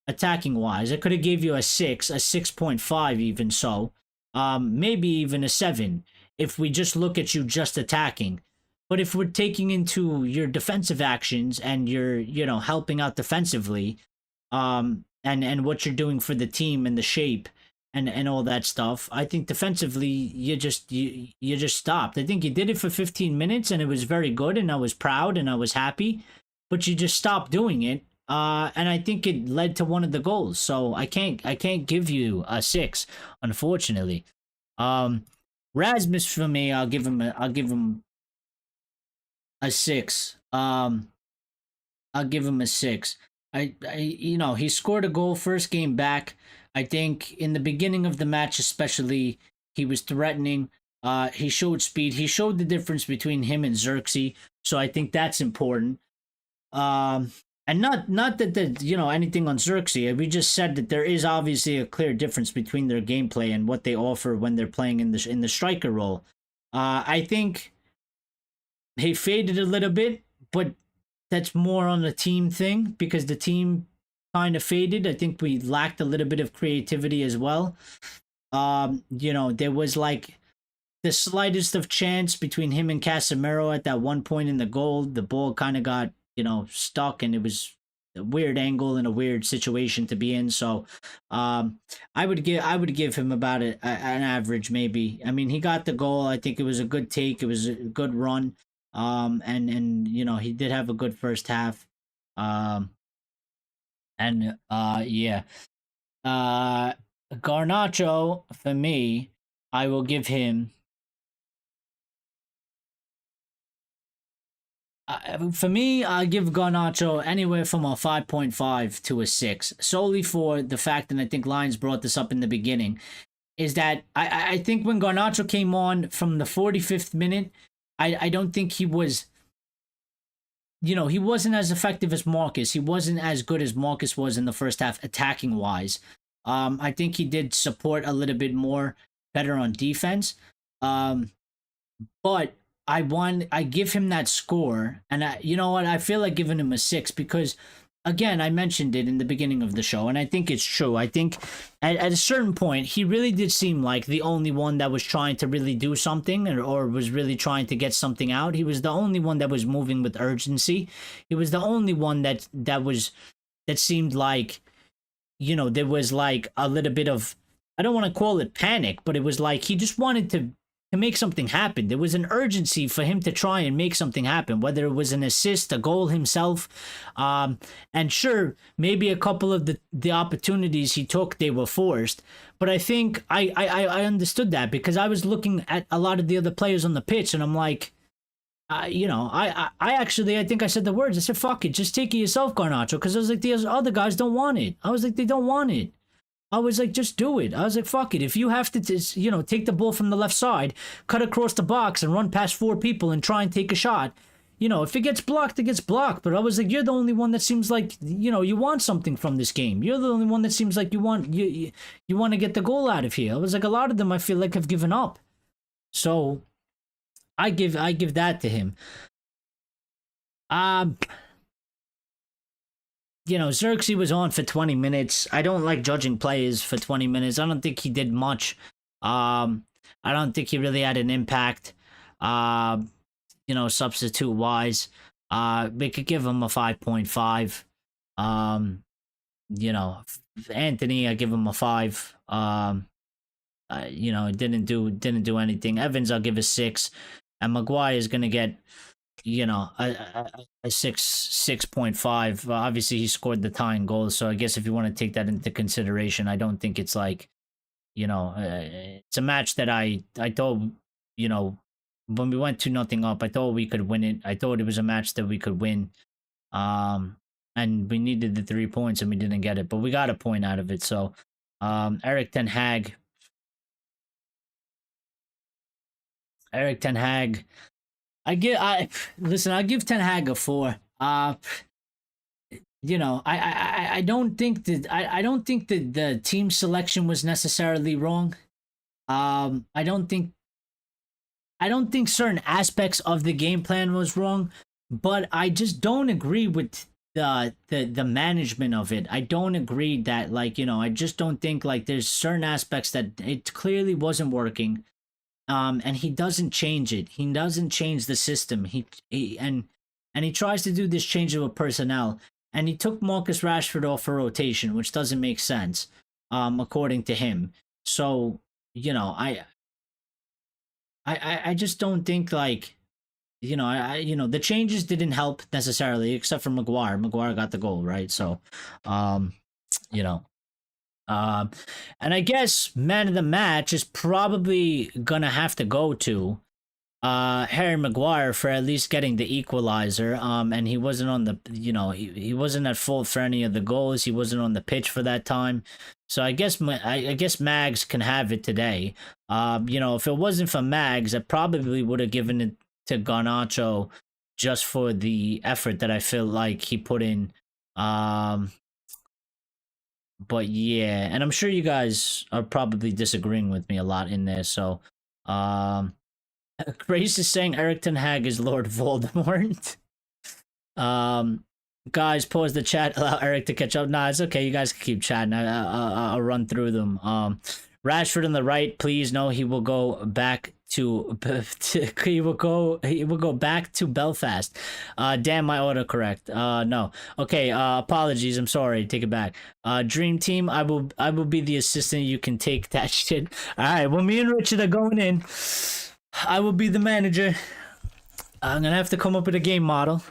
attacking wise. I could have gave you a 6, a 6.5 even so. Maybe even a 7 if we just look at you just attacking. But if we're taking into your defensive actions and you're, helping out defensively, and what you're doing for the team and the shape and all that stuff, I think defensively you just stopped. I think you did it for 15 minutes and it was very good and I was proud and I was happy, but you just stopped doing it. And I think it led to one of the goals. So I can't give you a 6, unfortunately. Rasmus, for me, I'll give him a 6. I'll give him a 6. He scored a goal first game back. I think in the beginning of the match, especially, he was threatening. He showed speed. He showed the difference between him and Xerxes. So I think that's important. And not that anything on Xerxes. We just said that there is obviously a clear difference between their gameplay and what they offer when they're playing in the striker role. I think he faded a little bit, but that's more on the team thing because the team kind of faded. I think we lacked a little bit of creativity as well. There was like the slightest of chance between him and Casemiro at that one point in the goal. The ball kind of got, stuck and it was a weird angle and a weird situation to be in. So I would give him about an average maybe. I mean, he got the goal. I think it was a good take. It was a good run. And he did have a good first half. Garnacho, for me, I will give him. For me, I give Garnacho anywhere from a 5.5 to a 6, solely for the fact, and I think Lions brought this up in the beginning, is that I think when Garnacho came on from the 45th minute, I don't think he was, he wasn't as effective as Marcus. He wasn't as good as Marcus was in the first half, attacking wise. I think he did support a little bit more better on defense. But I give him that score, and you know what? I feel like giving him a 6 because again, I mentioned it in the beginning of the show, and I think it's true. I think at a certain point, he really did seem like the only one that was trying to really do something, or was really trying to get something out. He was the only one that was moving with urgency. He was the only one that seemed like, there was like a little bit of, I don't want to call it panic, but it was like he just wanted to make something happen. There was an urgency for him to try and make something happen, whether it was an assist, a goal himself. And sure, maybe a couple of the opportunities he took, they were forced. But I think I understood that, because I was looking at a lot of the other players on the pitch, and I'm like, I think I said the words. I said, fuck it, just take it yourself, Garnacho. Because I was like, the other guys don't want it. I was like, they don't want it. I was like, just do it. I was like, fuck it. If you have to, take the ball from the left side, cut across the box and run past 4 people and try and take a shot, if it gets blocked, it gets blocked. But I was like, you're the only one that seems like, you want something from this game. You're the only one that seems like you want to get the goal out of here. I was like, a lot of them I feel like have given up. So I give that to him. Xerxes was on for 20 minutes. I don't like judging players for 20 minutes. I don't think he did much. I don't think he really had an impact, substitute-wise. We could give him a 5.5. Anthony, I give him a 5. Didn't do anything. Evans, I'll give a 6. And Maguire is going to get, a 6.5. Obviously, he scored the tying goal, so I guess if you want to take that into consideration, I don't think it's like, it's a match that I thought, when we went 2-0 up, I thought we could win it. I thought it was a match that we could win, and we needed the 3 points and we didn't get it, but we got a point out of it. So, Erik Ten Hag. I give Ten Hag a 4. I don't think that the team selection was necessarily wrong. I don't think certain aspects of the game plan was wrong, but I just don't agree with the management of it. I don't agree that, I just don't think, there's certain aspects that it clearly wasn't working. And he doesn't change it. He doesn't change the system. He tries to do this change of personnel. And he took Marcus Rashford off for rotation, which doesn't make sense, according to him. So, I just don't think the changes didn't help necessarily, except for Maguire. Maguire got the goal, right? So, and I guess man of the match is probably gonna have to go to Harry Maguire for at least getting the equalizer. And he wasn't on the, he wasn't at fault for any of the goals. He wasn't on the pitch for that time. So I guess Mags can have it today. If it wasn't for Mags, I probably would have given it to Garnacho just for the effort that I feel like he put in. But yeah, and I'm sure you guys are probably disagreeing with me a lot in there. So, Grace is saying Erik Ten Hag is Lord Voldemort. Guys, pause the chat. Allow Erik to catch up. Nah, it's okay. You guys can keep chatting. I'll run through them. Rashford on the right, please. No, he will go back to he will go back to Belfast. Damn, my autocorrect. No. Okay, apologies. I'm sorry. Take it back. Dream team, I will be the assistant. You can take that shit. All right. Well, me and Richard are going in. I will be the manager. I'm gonna have to come up with a game model.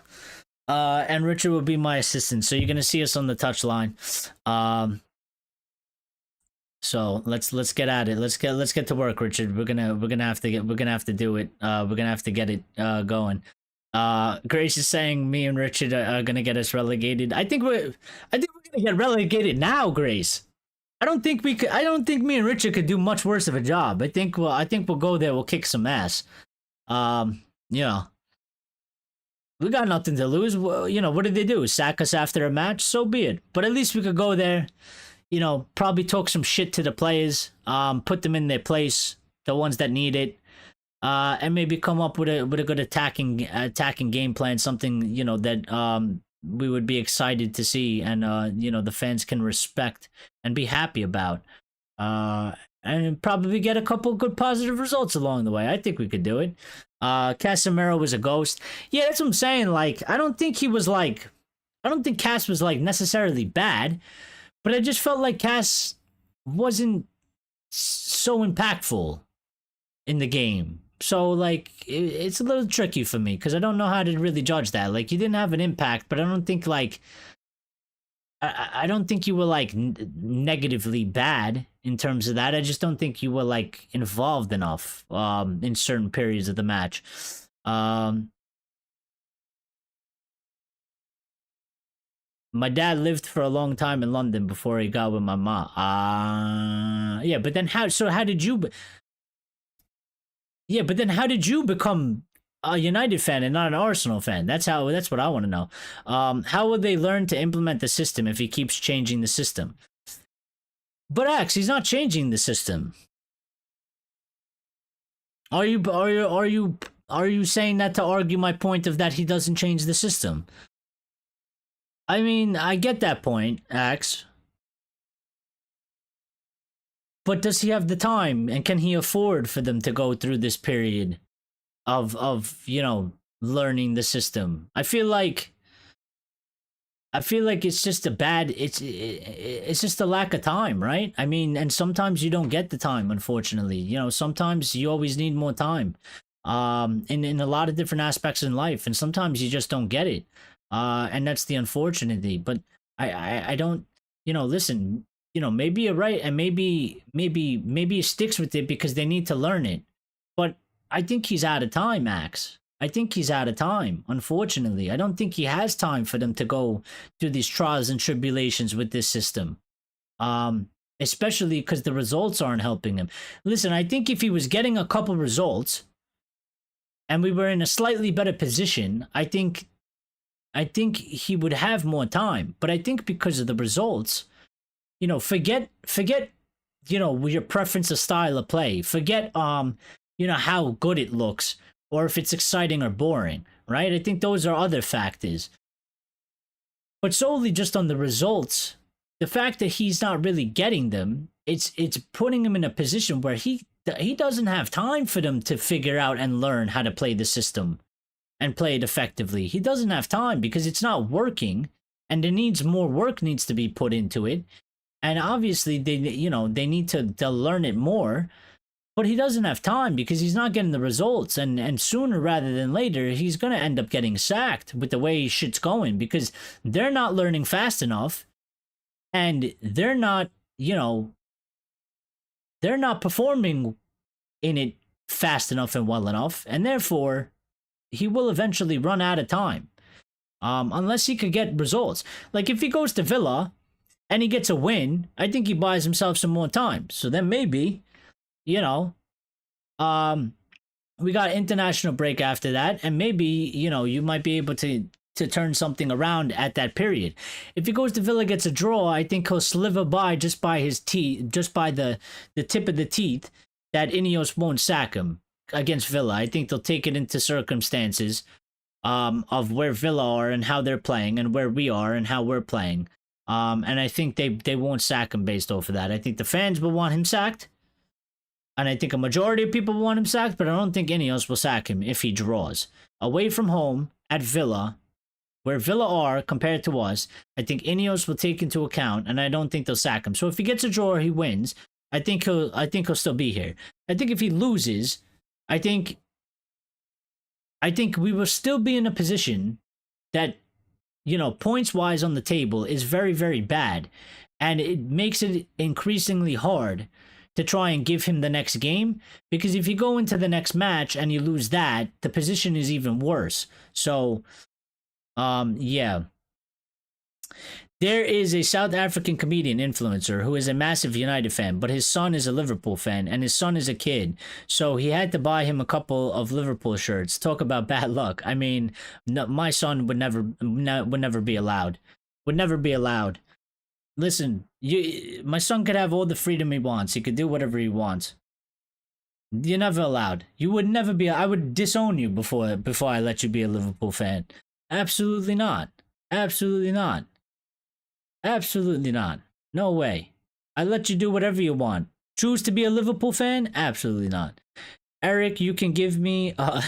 And Richard will be my assistant. So you're gonna see us on the touchline. So let's get at it. Let's get to work, Richard. We're gonna have to do it. We're gonna have to get it going. Grace is saying me and Richard are gonna get us relegated. I think we're gonna get relegated now, Grace. I don't think me and Richard could do much worse of a job. I think we'll go there. We'll kick some ass. We got nothing to lose. Well, what did they do? Sack us after a match? So be it. But at least we could go there. Probably talk some shit to the players, put them in their place, the ones that need it, and maybe come up with a good attacking game plan, something, that we would be excited to see, and you know, the fans can respect and be happy about. And probably get a couple good positive results along the way. I think we could do it. Casemiro was a ghost. Yeah, that's what I'm saying. Like, I don't think Cass was like necessarily bad, but I just felt like Cass wasn't so impactful in the game. So like it's a little tricky for me because I don't know how to really judge that. Like, you didn't have an impact, but I don't think like I don't think you were like negatively bad in terms of that. I just don't think you were like involved enough in certain periods of the match. My dad lived for a long time in London before he got with my mom. Yeah, but then how did you? Yeah, but then how did you become a United fan and not an Arsenal fan? That's what I want to know. How will they learn to implement the system if he keeps changing the system? But Axe, he's not changing the system. Are you saying that to argue my point of that he doesn't change the system? I mean, I get that point, Axe. But does he have the time, and can he afford for them to go through this period of you know, learning the system? I feel like it's just it's just a lack of time, right? I mean, and sometimes you don't get the time, unfortunately. You know, sometimes you always need more time. In a lot of different aspects in life, and sometimes you just don't get it. And that's the unfortunate thing. But I don't, you know, listen, you know, maybe you're right, and maybe he sticks with it because they need to learn it. But I think he's out of time, Max. I think he's out of time, unfortunately. I don't think he has time for them to go through these trials and tribulations with this system. Especially because the results aren't helping him. Listen, I think if he was getting a couple results and we were in a slightly better position, I think he would have more time. But I think because of the results, you know, forget, you know, your preference of style of play. Forget, you know, how good it looks or if it's exciting or boring, right? I think those are other factors. But solely just on the results, the fact that he's not really getting them, it's putting him in a position where he doesn't have time for them to figure out and learn how to play the system and play it effectively. He doesn't have time because it's not working, and more work needs to be put into it. And obviously they need to learn it more, but he doesn't have time because he's not getting the results. And sooner rather than later, he's going to end up getting sacked with the way shit's going because they're not learning fast enough, and they're not, you know, they're not performing in it fast enough and well enough, and therefore he will eventually run out of time. Unless he could get results. Like if he goes to Villa and he gets a win, I think he buys himself some more time. So then maybe, you know, we got international break after that, and maybe, you know, you might be able to turn something around at that period. If he goes to Villa, gets a draw, I think he'll sliver by just by his teeth, just by the tip of the teeth, that INEOS won't sack him against Villa. I think they'll take it into circumstances of where Villa are and how they're playing, and where we are and how we're playing. And I think they won't sack him based off of that. I think the fans will want him sacked, and I think a majority of people will want him sacked, but I don't think INEOS will sack him if he draws. Away from home at Villa, where Villa are compared to us, I think INEOS will take into account, and I don't think they'll sack him. So if he gets a draw or he wins, I think he'll still be here. I think if he loses, I think we will still be in a position that, you know, points-wise on the table is very, very bad. And it makes it increasingly hard to try and give him the next game. Because if you go into the next match and you lose that, the position is even worse. So, yeah. There is a South African comedian influencer who is a massive United fan, but his son is a Liverpool fan, and his son is a kid, so he had to buy him a couple of Liverpool shirts. Talk about bad luck. I mean, no, my son would never be allowed. Would never be allowed. Listen, my son could have all the freedom he wants. He could do whatever he wants. You're never allowed. You would never be. I would disown you before I let you be a Liverpool fan. Absolutely not. Absolutely not. Absolutely not. No way. I let you do whatever you want. Choose to be a Liverpool fan? Absolutely not. Erik, you can give me a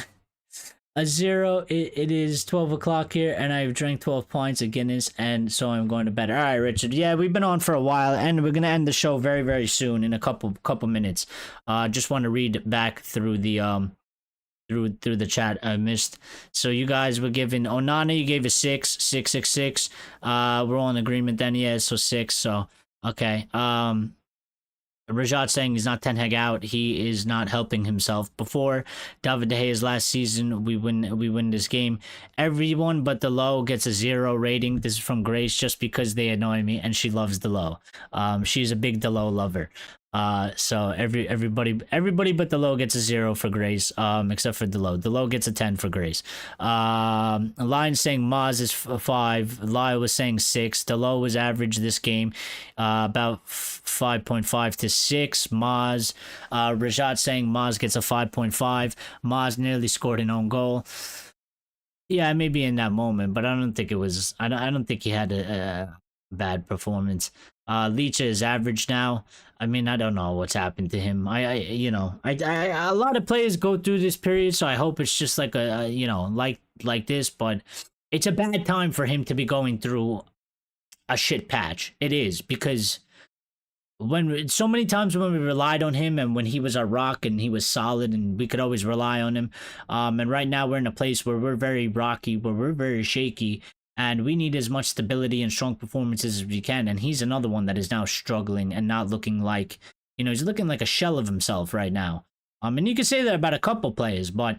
0. It is 12 o'clock here, and I've drank 12 pints of Guinness, and so I'm going to bed. All right, Richard. Yeah, we've been on for a while, and we're gonna end the show very, very soon in a couple minutes. Just want to read back through the through the chat I missed. So you guys were giving Onana, you gave a 6. We're all in agreement then. Yeah, so 6. So okay. Rajat saying he's not Ten Hag out. He is not helping himself. Before David De Gea's last season, we win this game. Everyone but the low gets a 0 rating. This is from Grace, just because they annoy me, and she loves the low. She's a big Delo lover. So everybody but the low gets a 0 for Grace, except for Delo. Delo gets a 10 for Grace. Lion saying Maz is 5. Lyle was saying 6. Delo was average this game, about 5.5 to 6. Maz, Rajat saying Maz gets a 5.5. Maz nearly scored an own goal. Yeah, maybe in that moment, but I don't think it was. I don't think he had a bad performance. Leach is average now. I mean, I don't know what's happened to him. You know, a lot of players go through this period, so I hope it's just like you know, like this. But it's a bad time for him to be going through a shit patch. It is, because when so many times when we relied on him, and when he was our rock and he was solid and we could always rely on him, and right now we're in a place where we're very rocky, where we're very shaky, and we need as much stability and strong performances as we can. And he's another one that is now struggling and not looking like, you know, he's looking like a shell of himself right now. And you could say that about a couple players, but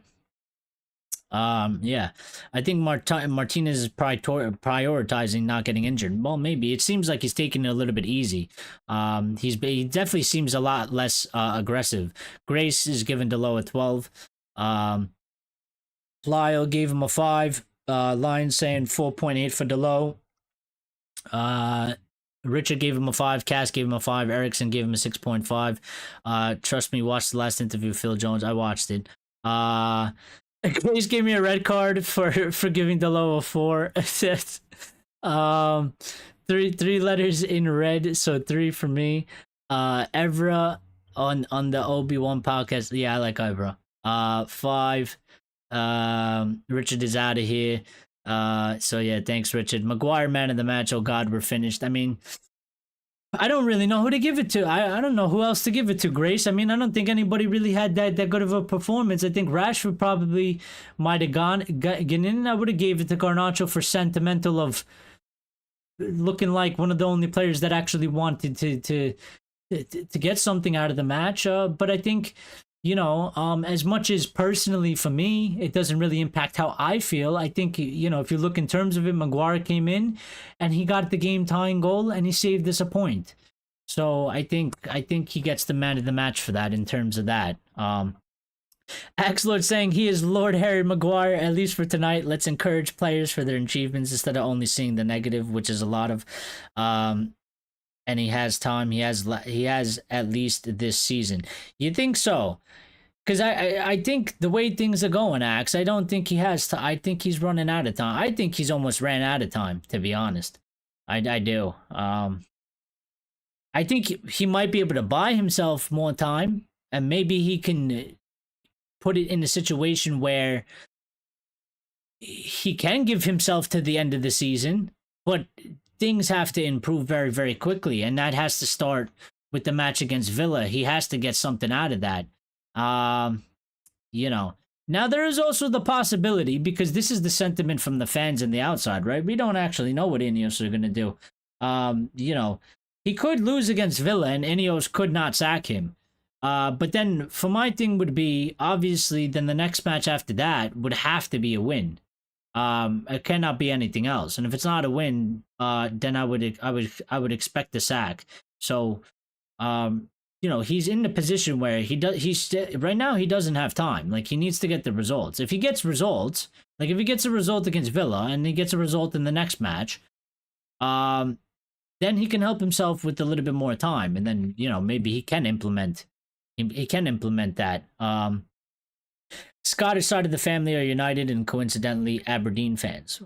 yeah, I think Martinez is prioritizing not getting injured. Well, maybe it seems like he's taking it a little bit easy. He definitely seems a lot less aggressive. Grace is given Delo a 12. Lyle gave him a 5. Lion saying 4.8 for Delo. Richard gave him a 5. Cass gave him a 5. Erickson gave him a 6.5. Trust me, watch the last interview with Phil Jones. I watched it. Grace gave me a red card for giving Delo a 4. Three letters in red, so 3 for me. Evra on the Obi-Wan podcast. Yeah, I like Evra. 5. Richard is out of here. So yeah, thanks, Richard. Maguire, man of the match. Oh God, we're finished. I mean, I don't really know who to give it to. I don't know who else to give it to, Grace. I mean, I don't think anybody really had that good of a performance. I think Rashford probably might have gone in. I would have gave it to Garnacho for sentimental of looking like one of the only players that actually wanted to get something out of the match. But I think, you know, as much as personally for me, it doesn't really impact how I feel. I think, you know, if you look in terms of it, Maguire came in and he got the game tying goal and he saved us a point. So I think he gets the man of the match for that in terms of that. Axlord saying he is Lord Harry Maguire, at least for tonight. Let's encourage players for their achievements instead of only seeing the negative, which is a lot of. And he has time. He has at least this season. You think so? Because I think the way things are going, Axe, I don't think he has. I think he's running out of time. I think he's almost ran out of time, to be honest. I do. I think he might be able to buy himself more time, and maybe he can put it in a situation where he can give himself to the end of the season, but things have to improve very, very quickly, and that has to start with the match against Villa. He has to get something out of that. You know, now there is also the possibility, because this is the sentiment from the fans and the outside, right? We don't actually know what INEOS are going to do. You know, he could lose against Villa and INEOS could not sack him. But then for my thing would be, obviously, then the next match after that would have to be a win. It cannot be anything else. And if it's not a win, then I would expect the sack. So, you know, he's in the position where right now he doesn't have time. Like, he needs to get the results. If he gets results, like if he gets a result against Villa and he gets a result in the next match, then he can help himself with a little bit more time, and then, you know, maybe he can implement that. Scottish side of the family are United and coincidentally Aberdeen fans.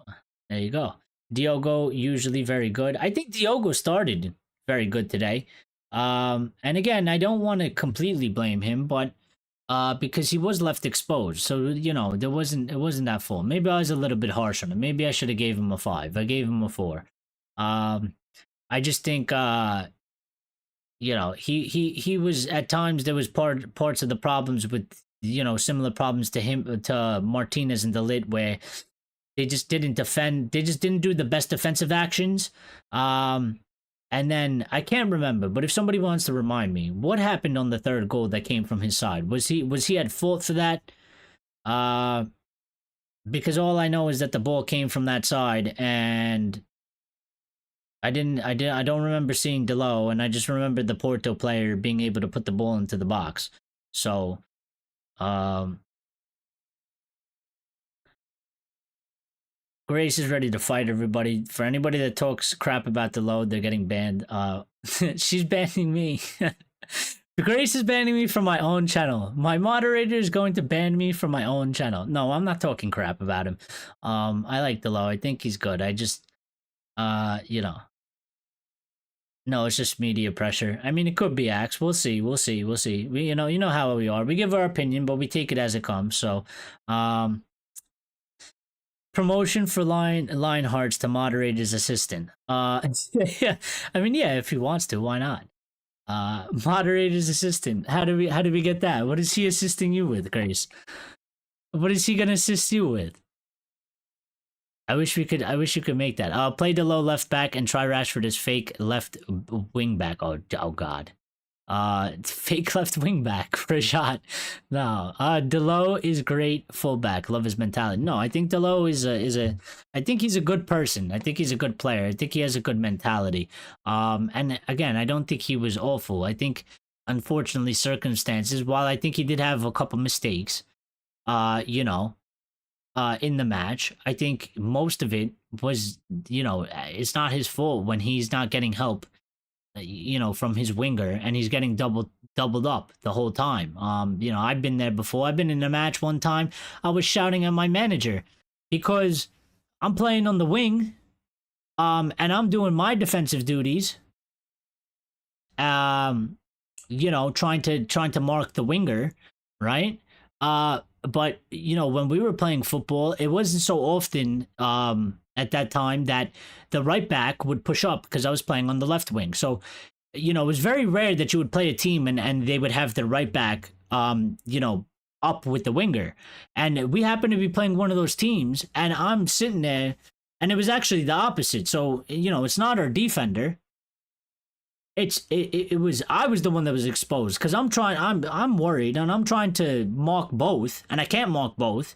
There you go. Diogo usually very good. I think Diogo started very good today. And again, I don't want to completely blame him, but because he was left exposed, so it wasn't that full. Maybe I was a little bit harsh on him. Maybe I should have gave him a 5. I gave him a 4. I just think he was at times there was parts of the problems with similar problems to him to Martinez and Delit where they just didn't defend. They just didn't do the best defensive actions. And then I can't remember, but if somebody wants to remind me, what happened on the third goal that came from his side? Was he at fault for that? Because all I know is that the ball came from that side, and I don't remember seeing Delo, and I just remember the Porto player being able to put the ball into the box. So, Grace is ready to fight everybody. For anybody that talks crap about the load, they're getting banned. She's banning me. Grace is banning me from my own channel. My moderator is going to ban me from my own channel. No, I'm not talking crap about him. I like the low. I think he's good. I just, no, it's just media pressure. I mean, it could be Axe. We'll see. We, you know how we are. We give our opinion, but we take it as it comes. So, promotion for Lionhearts to moderator's assistant. Yeah, I mean, yeah, if he wants to, why not? Moderator's assistant. How do we get that? What is he assisting you with, Grace? What is he gonna assist you with? I wish you could make that. Play the low left back and try Rashford as fake left wing back. Oh god. Fake left wing back for a shot. No, Delo is great fullback. Love his mentality. No, I think Delo is I think he's a good person. I think he's a good player. I think he has a good mentality. And again, I don't think he was awful. I think, unfortunately, circumstances. While I think he did have a couple mistakes, in the match, I think most of it was, it's not his fault when he's not getting help from his winger, and he's getting doubled up the whole time. I've been there before. I've been in a match one time. I was shouting at my manager because I'm playing on the wing, and I'm doing my defensive duties. Trying to mark the winger, right? But when we were playing football, it wasn't so often at that time that the right back would push up because I was playing on the left wing. So, it was very rare that you would play a team and they would have the right back, up with the winger. And we happened to be playing one of those teams, and I'm sitting there, and it was actually the opposite. So, it's not our defender. It was I was the one that was exposed because I'm worried, and I'm trying to mark both, and I can't mark both.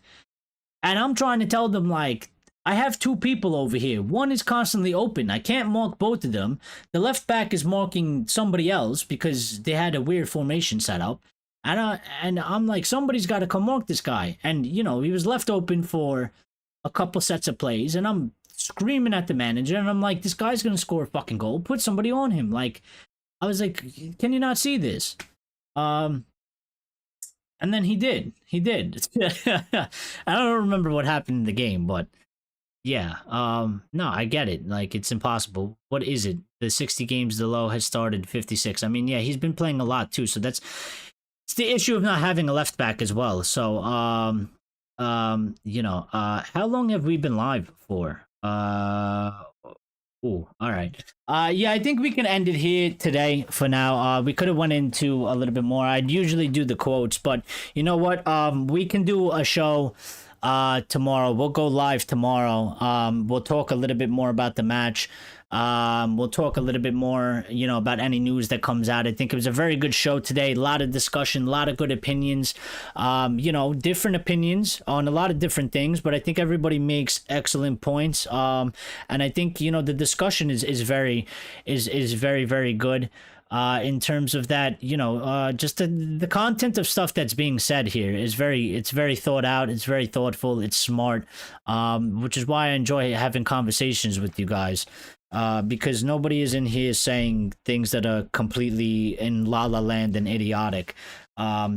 And I'm trying to tell them, like, I have two people over here. One is constantly open. I can't mark both of them. The left back is marking somebody else because they had a weird formation set up. And I'm like, somebody's got to come mark this guy. And, he was left open for a couple sets of plays. And I'm screaming at the manager. And I'm like, this guy's going to score a fucking goal. Put somebody on him. Like, I was like, can you not see this? And then he did. I don't remember what happened in the game, but yeah. No, I get it. Like, it's impossible. What is it? The 60 games the low has started 56. I mean, yeah, he's been playing a lot too. So it's the issue of not having a left back as well. So, how long have we been live for? All right. Yeah, I think we can end it here today for now. We could have went into a little bit more. I'd usually do the quotes, but you know what? We can do a show tomorrow. We'll go live tomorrow. We'll talk a little bit more about the match. We'll talk a little bit more, about any news that comes out. I think it was a very good show today. A lot of discussion, a lot of good opinions, different opinions on a lot of different things, but I think everybody makes excellent points. And I think, the discussion is very, very good. In terms of that, just the content of stuff that's being said here is it's very thought out. It's very thoughtful. It's smart, which is why I enjoy having conversations with you guys. Because nobody is in here saying things that are completely in la la land and idiotic.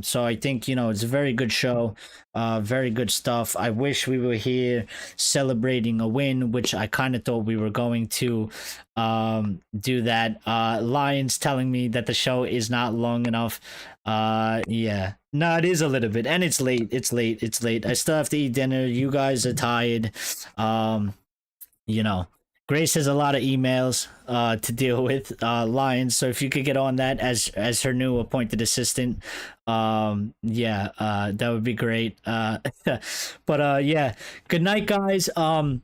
So I think, it's a very good show, very good stuff. I wish we were here celebrating a win, which I kind of thought we were going to do that. Lions telling me that the show is not long enough. Yeah, no, it is a little bit, and it's late. It's late. I still have to eat dinner. You guys are tired. You know. Grace has a lot of emails to deal with, Lions. So if you could get on that as her new appointed assistant, yeah, that would be great. But yeah, good night, guys. Have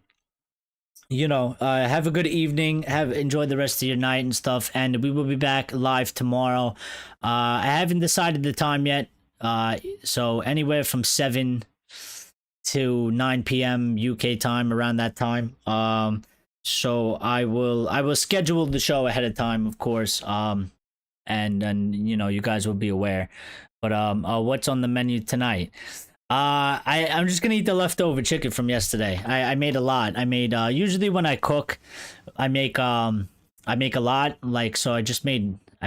a good evening. Enjoy the rest of your night and stuff. And we will be back live tomorrow. I haven't decided the time yet. So anywhere from 7 to 9 p.m. UK time, around that time. So I will schedule the show ahead of time, of course. And you guys will be aware. But what's on the menu tonight? I'm just gonna eat the leftover chicken from yesterday. I made a lot. I made usually when I cook, I make a lot. Like, so I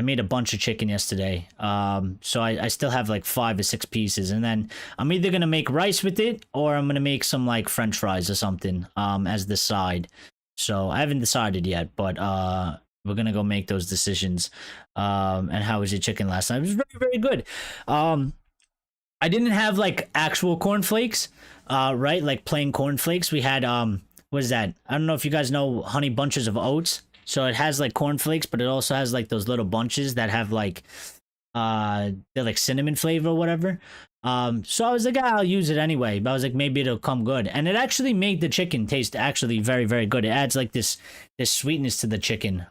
made a bunch of chicken yesterday. So I still have like 5 or 6 pieces, and then I'm either gonna make rice with it, or I'm gonna make some like French fries or something as the side. So I haven't decided yet, but we're gonna go make those decisions. And how was your chicken last night? It was very, very good. I didn't have like actual cornflakes, right? Like plain cornflakes. We had what is that? I don't know if you guys know Honey Bunches of Oats. So it has like cornflakes, but it also has like those little bunches that have like they're like cinnamon flavor or whatever. So I was like, I'll use it anyway. But I was like, maybe it'll come good, and it actually made the chicken taste actually very, very good. It adds like this sweetness to the chicken.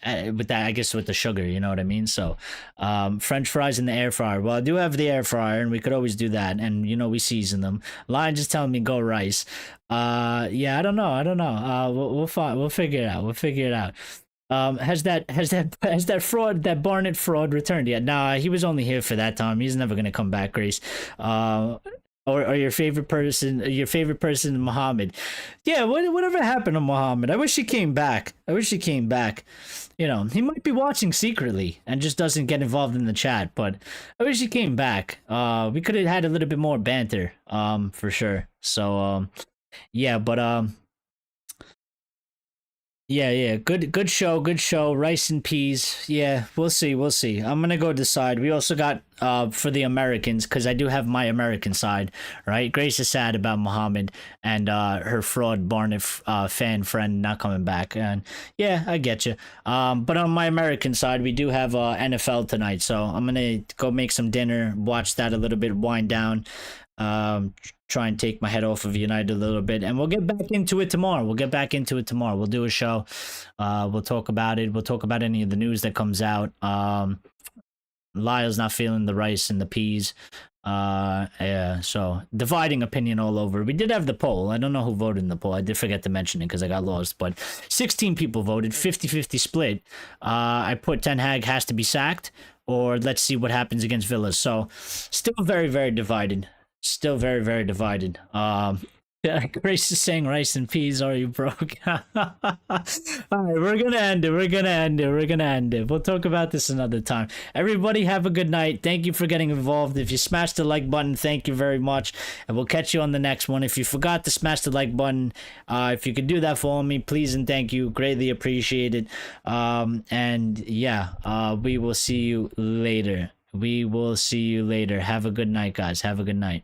With that, I guess with the sugar, you know what I mean? So, French fries in the air fryer. Well, I do have the air fryer, and we could always do that. And we season them. Lion just telling me go rice. Yeah, I don't know. We'll figure it out. Has that fraud, that Barnett fraud returned yet? Nah, he was only here for that time. He's never gonna come back, Grace. Or your favorite person, Muhammad. Yeah, whatever happened to Muhammad? I wish he came back. He might be watching secretly and just doesn't get involved in the chat, but I wish he came back. We could have had a little bit more banter, for sure. So, yeah, but yeah, good show. Rice and peas. Yeah, we'll see. I'm gonna go decide. We also got for the Americans, because I do have my American side, right? Grace is sad about Muhammad and her fraud Barnett fan friend not coming back, and yeah, I get you. But on my American side, we do have NFL tonight, so I'm gonna go make some dinner, watch that a little bit, wind down. Try and take my head off of United a little bit, and we'll get back into it tomorrow. We'll do a show. We'll talk about it. We'll talk about any of the news that comes out. Lyle's not feeling the rice and the peas. Yeah, so dividing opinion all over. We did have the poll. I don't know who voted in the poll. I did forget to mention it because I got lost, but 16 people voted, 50-50 split. I put Ten Hag has to be sacked, or let's see what happens against Villa. So still very, very divided. Grace is saying rice and peas, are you broke? All right, we're gonna end it. We'll talk about this another time. Everybody have a good night. Thank you for getting involved. If you smashed the like button, thank you very much, and we'll catch you on the next one. If you forgot to smash the like button, if you could do that for me, please and thank you. Greatly appreciated. And yeah, we will see you later. Have a good night, guys. Have a good night.